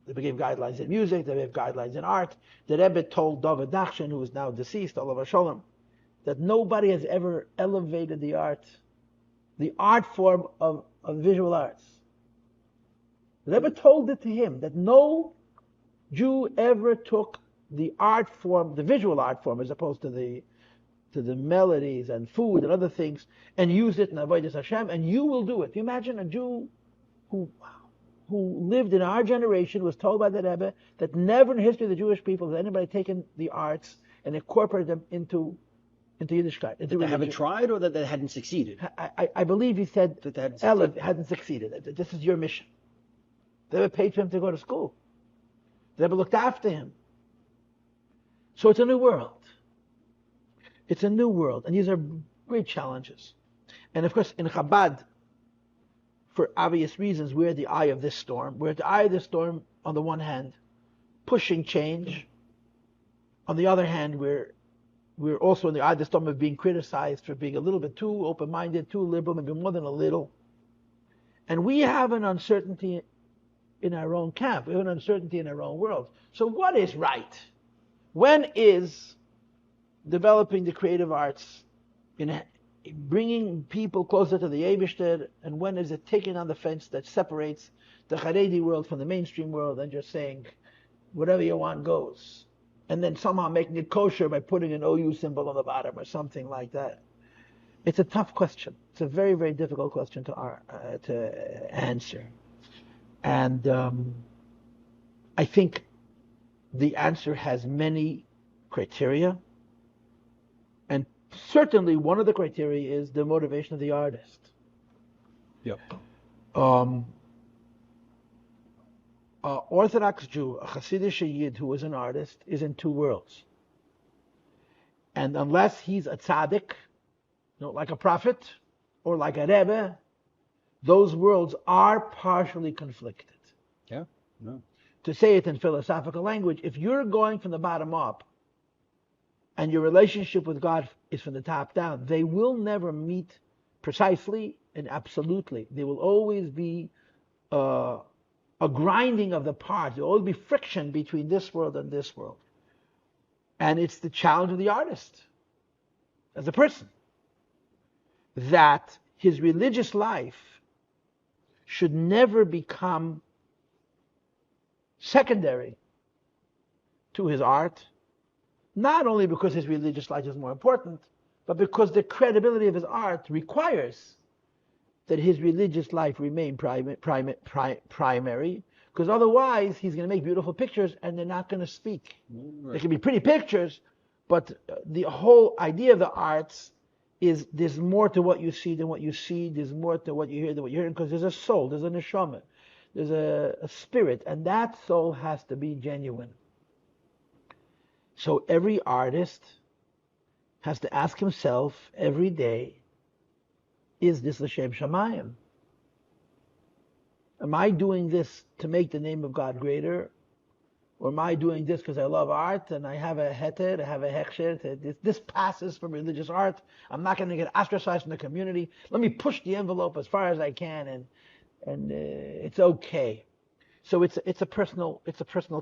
The Rebbe gave guidelines in music. The Rebbe gave guidelines in art. The Rebbe told David Nachshon, who is now deceased, Olav Shalom, that nobody has ever elevated the art form of visual arts. The Rebbe told it to him that no Jew ever took the art form, the visual art form, as opposed to the melodies and food and other things, and used it in Avodas Hashem, and you will do it. You imagine a Jew who lived in our generation was told by the Rebbe that never in the history of the Jewish people has anybody taken the arts and incorporated them into Yiddishkeit. They haven't tried, or that they hadn't succeeded? I believe he said that they hadn't succeeded. This is your mission. The Rebbe paid for him to go to school. The Rebbe looked after him. So it's a new world. It's a new world, and these are great challenges. And of course, in Chabad, for obvious reasons, we're at the eye of this storm. We're at the eye of this storm, on the one hand, pushing change. On the other hand, we're also in the eye of the storm of being criticized for being a little bit too open-minded, too liberal, maybe more than a little. And we have an uncertainty in our own camp. We have an uncertainty in our own world. So what is right? When is developing the creative arts in bringing people closer to the Eibishter, and when is it taking on the fence that separates the Haredi world from the mainstream world and just saying, whatever you want goes, and then somehow making it kosher by putting an OU symbol on the bottom or something like that? It's a tough question. It's a very, very difficult question to answer. And I think the answer has many criteria. And certainly one of the criteria is the motivation of the artist. Yep. Orthodox Jew, a Hasidic Yid who is an artist, is in two worlds. And unless he's a tzaddik, like a prophet or like a rebbe, those worlds are partially conflicted. Yeah. No. To say it in philosophical language, if you're going from the bottom up and your relationship with God is from the top down, they will never meet precisely and absolutely. There will always be a grinding of the parts. There will always be friction between this world and this world. And it's the challenge of the artist as a person, that his religious life should never become secondary to his art, not only because his religious life is more important, but because the credibility of his art requires that his religious life remain primary, because otherwise he's going to make beautiful pictures and they're not going to speak. Right. They can be pretty pictures, but the whole idea of the arts is there's more to what you see than what you see, there's more to what you hear than what you're hearing, because there's a soul, there's a neshama, there's a spirit, and that soul has to be genuine. So every artist has to ask himself every day, is this l'shem shamayim? Am I doing this to make the name of God greater? Or am I doing this because I love art and I have a heter, I have a hechsher, this passes for religious art, I'm not going to get ostracized from the community, let me push the envelope as far as I can, and it's okay. So it's a personal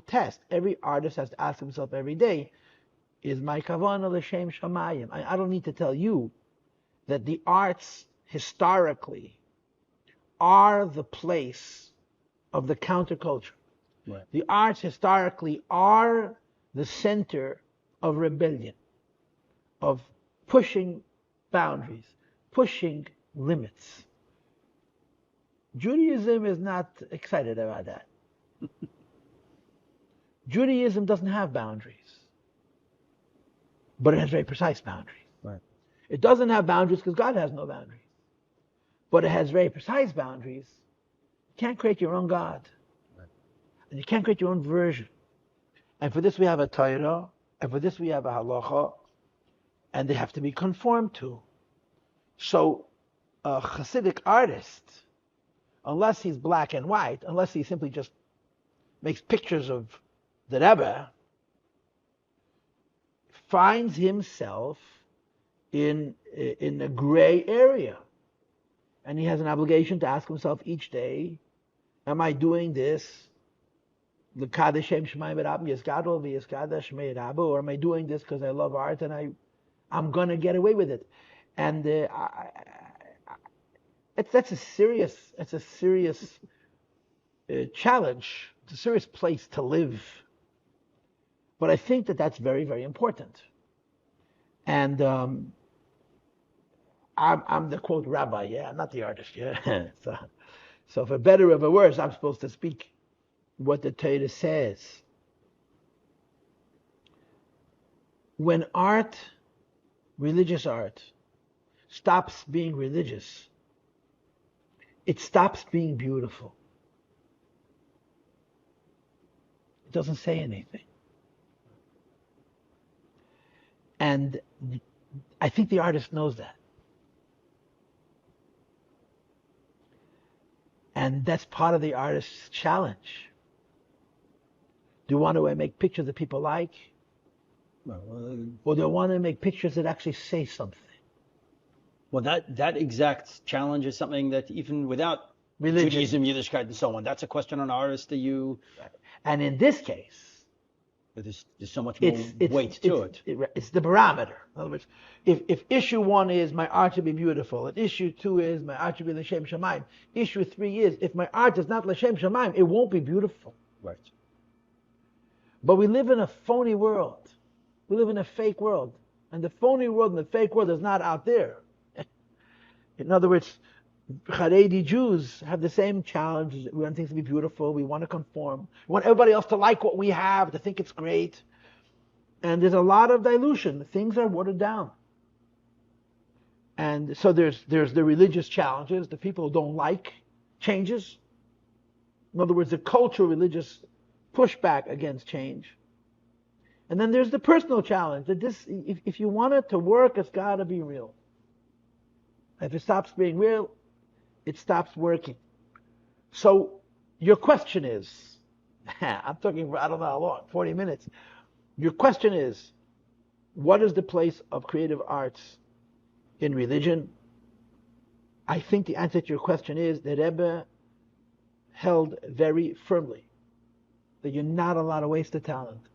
test. Every artist has to ask himself every day, is my kavanah l'shem shamayim? I don't need to tell you that the arts historically are the place of the counterculture. Right. The arts historically are the center of rebellion, of pushing boundaries, pushing limits. Judaism is not excited about that. Judaism doesn't have boundaries, but it has very precise boundaries. Right. It doesn't have boundaries because God has no boundaries, but it has very precise boundaries. You can't create your own God. And you can't create your own version. And for this we have a Torah, and for this we have a halacha, and they have to be conformed to. So a Hasidic artist, unless he's black and white, unless he simply just makes pictures of the Rebbe, finds himself in a gray area. And he has an obligation to ask himself each day, am I doing this or am I doing this because I love art and I'm going to get away with it? And that's a serious challenge. It's a serious place to live. But I think that's very, very important. And I'm the quote rabbi, yeah, I'm not the artist, yeah. So for better or for worse, I'm supposed to speak what the Torah says. When art, religious art, stops being religious, it stops being beautiful. It doesn't say anything. And I think the artist knows that. And that's part of the artist's challenge. Do you want to make pictures that people like? Or do you want to make pictures that actually say something? Well, that exact challenge is something that even without Religion. Judaism, Yiddishkeit, and so on, that's a question on artists that you... Right. And in this case, there's so much more weight to it. It's the barometer. In other words, if issue 1 is my art should be beautiful, and issue 2 is my art should be l'shem shamayim, issue 3 is if my art is not l'shem shamayim, it won't be beautiful. Right. But we live in a phony world. We live in a fake world. And the phony world and the fake world is not out there. In other words, Haredi Jews have the same challenge. We want things to be beautiful. We want to conform. We want everybody else to like what we have, to think it's great. And there's a lot of dilution. Things are watered down. And so there's the religious challenges, the people who don't like changes. In other words, the cultural religious pushback against change. And then there's the personal challenge that if you want it to work, it's got to be real. If it stops being real, it stops working. So your question is, I'm talking for I don't know how long, 40 minutes. Your question is, what is the place of creative arts in religion? I think the answer to your question is that Rebbe held very firmly that you're not allowed to waste the talent.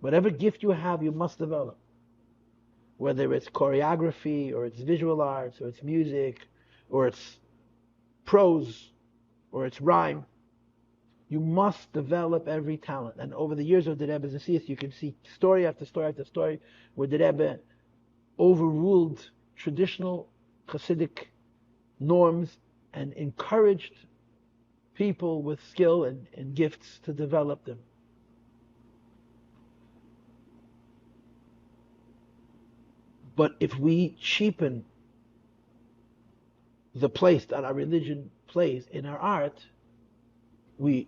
Whatever gift you have, you must develop. Whether it's choreography, or it's visual arts, or it's music, or it's prose, or it's rhyme. You must develop every talent. And over the years of the Rebbe's Asiyas, you can see story after story after story where the Rebbe overruled traditional Hasidic norms and encouraged people with skill and gifts to develop them. But if we cheapen the place that our religion plays in our art, we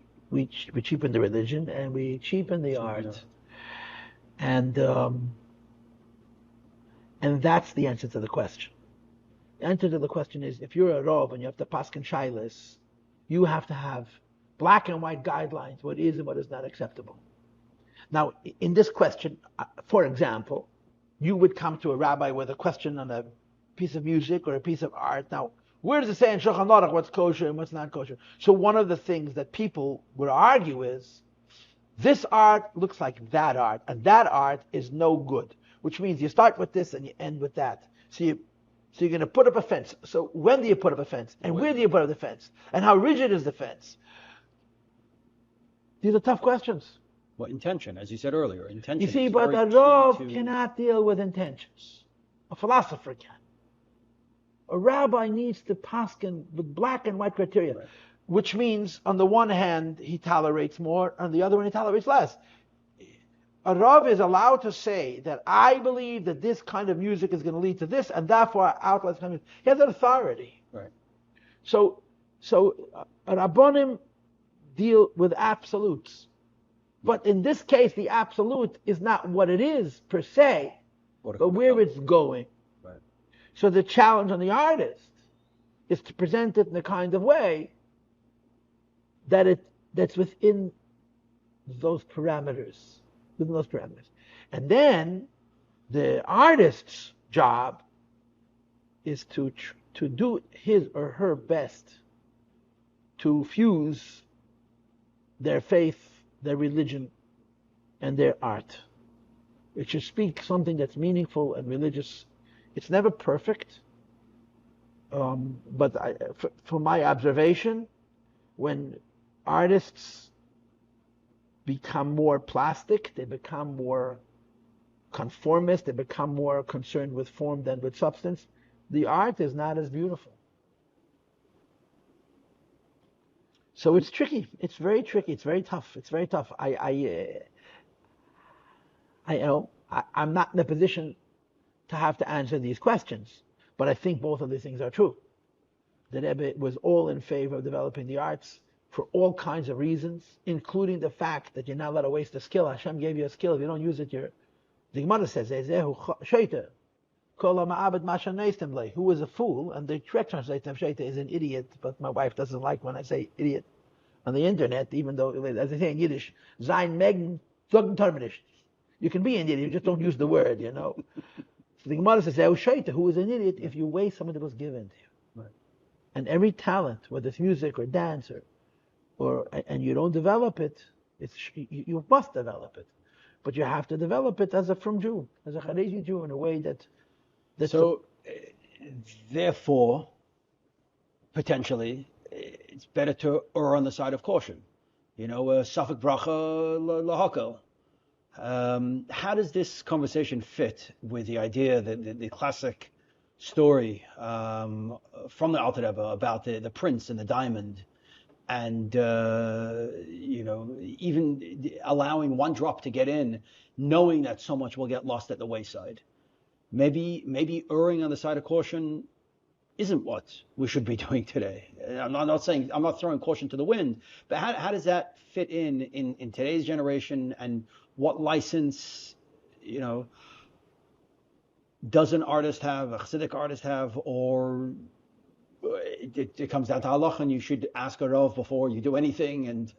cheapen the religion and we cheapen the art. And that's the answer to the question. The answer to the question is, if you're a Rov and you have to paskin shailas, you have to have black and white guidelines, what is and what is not acceptable. Now, in this question, for example, you would come to a rabbi with a question on a piece of music or a piece of art. Now, where does it say in Shulchan Aruch what's kosher and what's not kosher? So one of the things that people would argue is, this art looks like that art, and that art is no good. Which means you start with this and you end with that. So you're going to put up a fence. So when do you put up a fence? And where do you put up the fence? And how rigid is the fence? These are tough questions. Well, intention, as you said earlier, intention. You see, but a Rav cannot deal with intentions. A philosopher can. A rabbi needs to paskin with black and white criteria, right. Which means, on the one hand, he tolerates more, on the other one, he tolerates less. A Rav is allowed to say that I believe that this kind of music is going to lead to this, and therefore outlets coming. He has an authority. Right. So Rabbonim deal with absolutes. But in this case, the absolute is not what it is per se, but where it's going. Right. So the challenge on the artist is to present it in a kind of way that's within those parameters. And then the artist's job is to do his or her best to fuse their faith, their religion, and their art. It should speak something that's meaningful and religious. It's never perfect, but from my observation, when artists become more plastic, they become more conformist, they become more concerned with form than with substance, the art is not as beautiful. So it's tricky. It's very tricky. It's very tough. I'm not in a position to have to answer these questions, but I think both of these things are true. The Rebbe was all in favor of developing the arts for all kinds of reasons, including the fact that you're not allowed to waste a skill. Hashem gave you a skill. If you don't use it, the Gemara says, Who was a fool, and the correct translation of Shaita is an idiot, but my wife doesn't like when I say idiot on the internet, even though, as they say in Yiddish, Sein Megen, you can be an idiot, you just don't use the word, So the Gemara says, Shaita, who is an idiot, if you waste something that was given to you. Right. And every talent, whether it's music or dance, and you don't develop it, you must develop it. But you have to develop it as a from Jew, as a Haredi Jew, in a way that... Therefore, potentially, it's better to err on the side of caution. Safek bracha lahakel. How does this conversation fit with the idea that the classic story from the Alter Rebbe about the prince and the diamond, and even allowing one drop to get in, knowing that so much will get lost at the wayside? Maybe erring on the side of caution isn't what we should be doing today. I'm not saying, I'm not throwing caution to the wind, but how does that fit in today's generation, and what license, does an artist have, a Chassidic artist have, or it comes down to halacha and you should ask a rav before you do anything, and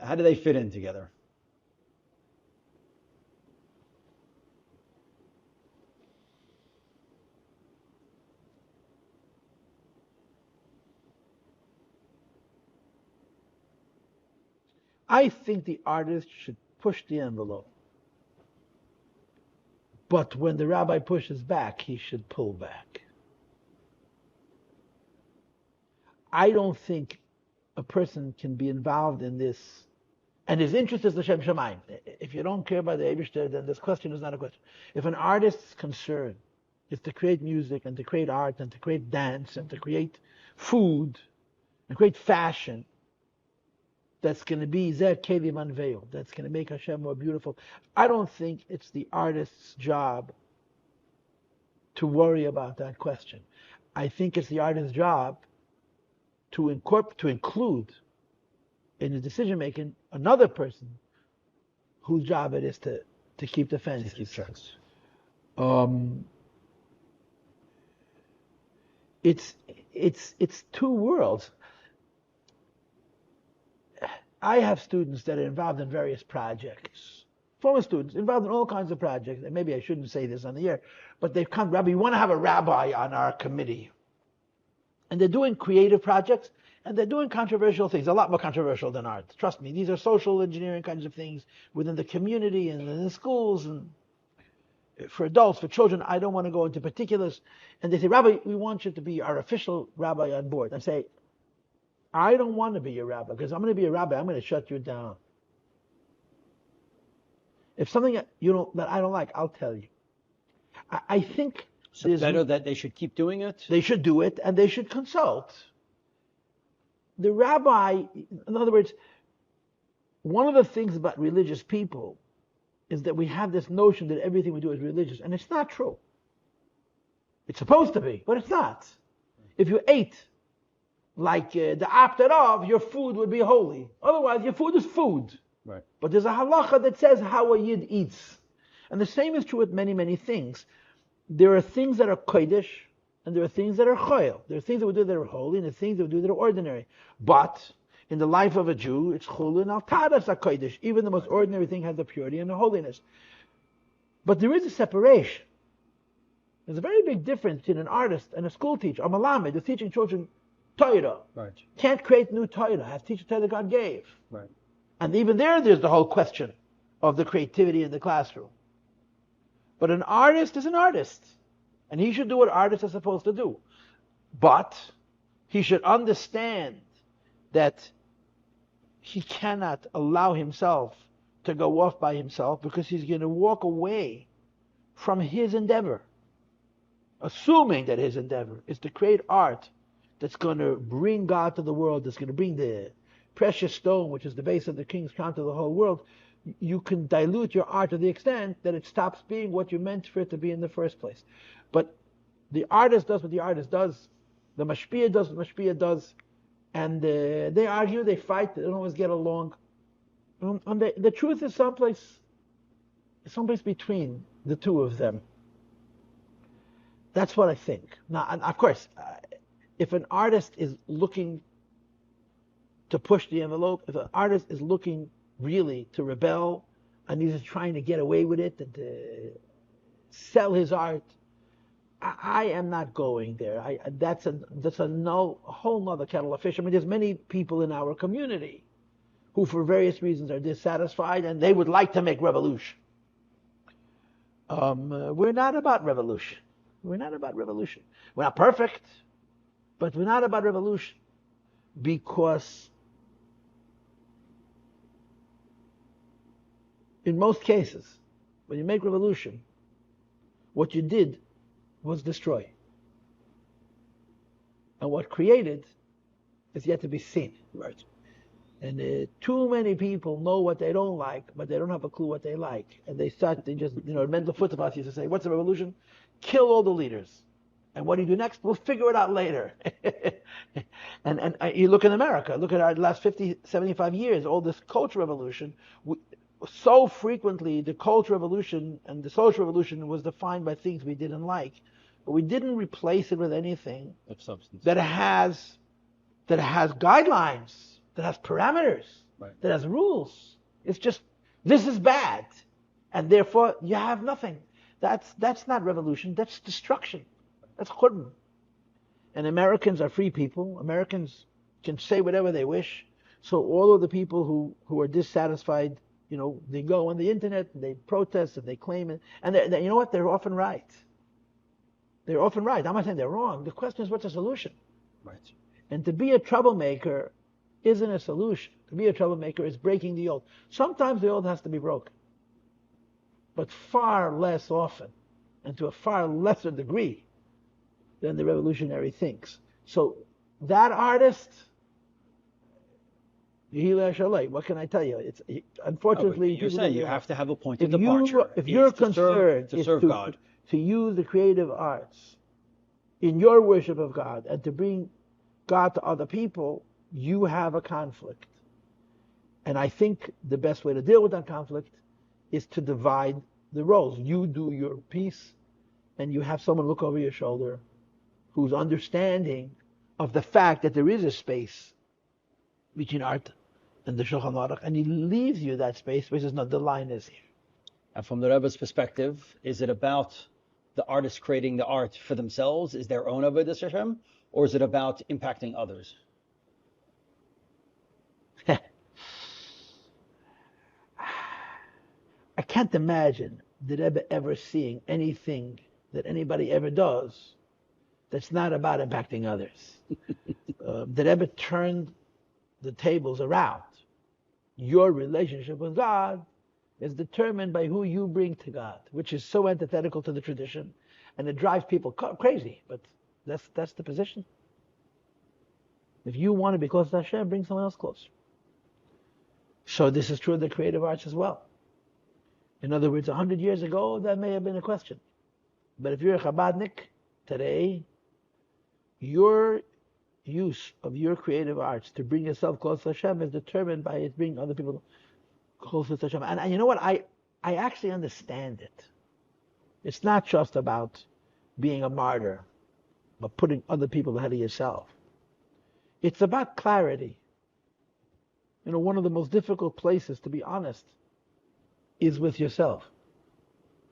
how do they fit in together? I think the artist should push the envelope. But when the rabbi pushes back, he should pull back. I don't think a person can be involved in this, and his interest is L'Shem Shamayim. If you don't care about the Eibishter, then this question is not a question. If an artist's concern is to create music and to create art and to create dance and to create food and create fashion, that's going to be Zeh Kelim unveiled, that's going to make Hashem more beautiful, I don't think it's the artist's job to worry about that question. I think it's the artist's job to include in the decision making another person whose job it is to keep the fences. To keep checks. It's two worlds. I have students that are involved in various projects. Former students involved in all kinds of projects. And maybe I shouldn't say this on the air, but they've come, Rabbi, we want to have a rabbi on our committee. And they're doing creative projects, and they're doing controversial things, a lot more controversial than art. Trust me, these are social engineering kinds of things within the community and in the schools and for adults, for children. I don't want to go into particulars. And they say, Rabbi, we want you to be our official rabbi on board. I say, I don't want to be your rabbi, because I'm going to be a rabbi, I'm going to shut you down. If something that I don't like, I'll tell you. I think so better that they should keep doing it? They should do it, and they should consult. The rabbi, in other words, one of the things about religious people is that we have this notion that everything we do is religious, and it's not true. It's supposed to be, but it's not. If you ate like the after of, your food would be holy. Otherwise, your food is food. Right. But there's a halacha that says how a yid eats. And the same is true with many, many things. There are things that are kodesh, and there are things that are choil. There are things that we do that are holy, and there are things that we do that are ordinary. But in the life of a Jew, it's chulin al tadas kodesh. Even the most ordinary thing has the purity and the holiness. But there is a separation. There's a very big difference between an artist and a school teacher, a malamed, who's teaching children Torah. Right. Can't create new Torah. Have to teach the Torah that God gave. Right. And even there's the whole question of the creativity in the classroom. But an artist is an artist. And he should do what artists are supposed to do. But he should understand that he cannot allow himself to go off by himself, because he's going to walk away from his endeavor. Assuming that his endeavor is to create art that's going to bring God to the world, that's going to bring the precious stone, which is the base of the king's crown, to the whole world, you can dilute your art to the extent that it stops being what you meant for it to be in the first place. But the artist does what the artist does, the mashpia does what mashpia does, and they argue, they fight, they don't always get along. And the truth is someplace between the two of them. That's what I think. Now, and of course, if an artist is looking to push the envelope, if an artist is looking really to rebel, and he's trying to get away with it and to sell his art, I am not going there. That's a whole nother kettle of fish. I mean, there's many people in our community who, for various reasons, are dissatisfied and they would like to make revolution. We're not about revolution. We're not about revolution. We're not perfect, but we're not about revolution, because in most cases, when you make revolution, what you did was destroy. And what created is yet to be seen. Right. And too many people know what they don't like, but they don't have a clue what they like. And they just, mental football used to say, what's a revolution? Kill all the leaders. And what do you do next? We'll figure it out later. and you look in America, look at our last 50, 75 years, all this cultural revolution. So frequently, the cultural revolution and the social revolution was defined by things we didn't like. But we didn't replace it with anything of substance that has guidelines, that has parameters, right, that has rules. It's just, this is bad, and therefore you have nothing. That's not revolution, that's destruction. That's churban. And Americans are free people. Americans can say whatever they wish. So all of the people who are dissatisfied, they go on the internet and they protest and they claim it. And you know what? They're often right. They're often right. I'm not saying they're wrong. The question is, what's the solution? Right. And to be a troublemaker isn't a solution. To be a troublemaker is breaking the old. Sometimes the old has to be broken, but far less often, and to a far lesser degree than the revolutionary thinks. So that artist, what can I tell you? It's unfortunately, you're saying you have to have a point of if departure. If your concern to serve God, to use the creative arts in your worship of God and to bring God to other people, you have a conflict. And I think the best way to deal with that conflict is to divide the roles. You do your piece, and you have someone look over your shoulder who's understanding of the fact that there is a space between art and the Shulchan Aruch, and he leaves you that space, which is not, the line is here. And from the Rebbe's perspective, is it about the artists creating the art for themselves, is their own avodas Hashem, or is it about impacting others? I can't imagine the Rebbe ever seeing anything that anybody ever does that's not about impacting others. The Rebbe turned the tables around. Your relationship with God is determined by who you bring to God, which is so antithetical to the tradition, and it drives people crazy, but that's the position. If you want to be close to Hashem, bring someone else closer. So this is true of the creative arts as well. In other words, 100 years ago, that may have been a question. But if you're a Chabadnik today, your use of your creative arts to bring yourself close to Hashem is determined by it bringing other people closer to Hashem. And you know what? I actually understand it. It's not just about being a martyr, but putting other people ahead of yourself. It's about clarity. One of the most difficult places, to be honest, is with yourself.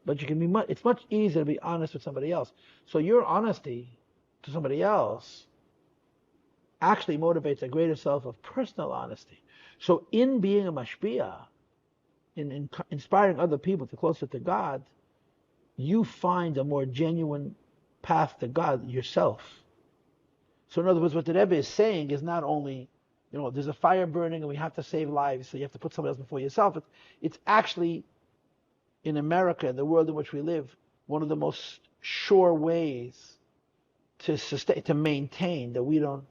But it's much easier to be honest with somebody else. So your honesty to somebody else actually motivates a greater self of personal honesty. So in being a mashpia, in inspiring other people to closer to God, you find a more genuine path to God yourself. So in other words, what the Rebbe is saying is not only, there's a fire burning and we have to save lives, so you have to put someone else before yourself. It's actually, in America, the world in which we live, one of the most sure ways to maintain that we don't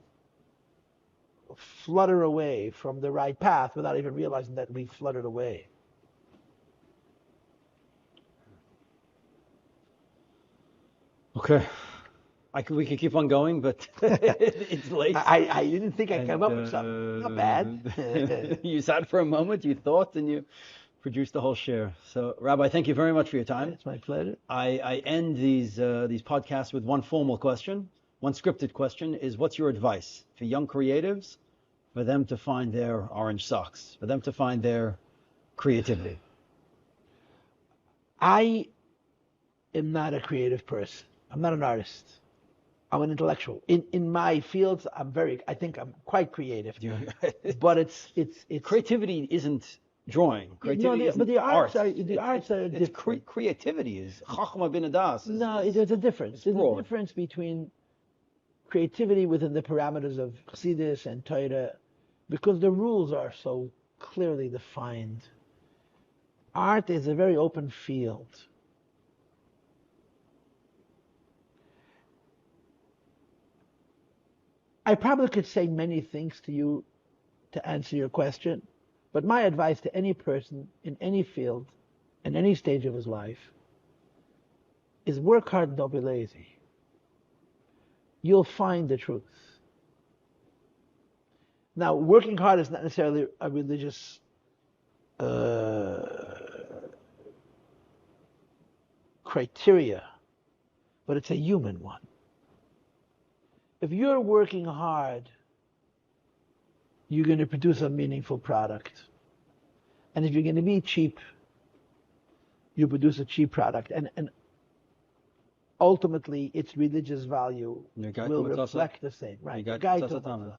flutter away from the right path without even realizing that we fluttered away. Okay. We could keep on going, but it's late. I didn't think I came up with something. Not bad. You sat for a moment, you thought, and you produced the whole share. So, Rabbi, thank you very much for your time. It's my pleasure. I end these podcasts with one formal question. One scripted question is, what's your advice for young creatives, for them to find their orange socks, for them to find their creativity? I am not a creative person. I'm not an artist. I'm an intellectual. In my fields, I think I'm quite creative. But it's creativity isn't drawing. Creativity isn't but the arts art. are different. Creativity is chachma bin adas. No, there's a difference. There's a difference between creativity within the parameters of Chassidus and Torah, because the rules are so clearly defined. Art is a very open field. I probably could say many things to you to answer your question, but my advice to any person in any field, in any stage of his life, is work hard and don't be lazy. You'll find the truth. Now, working hard is not necessarily a religious criteria, but it's a human one. If you're working hard, you're going to produce a meaningful product. And if you're going to be cheap, you produce a cheap product. And ultimately, its religious value will reflect the same. Right.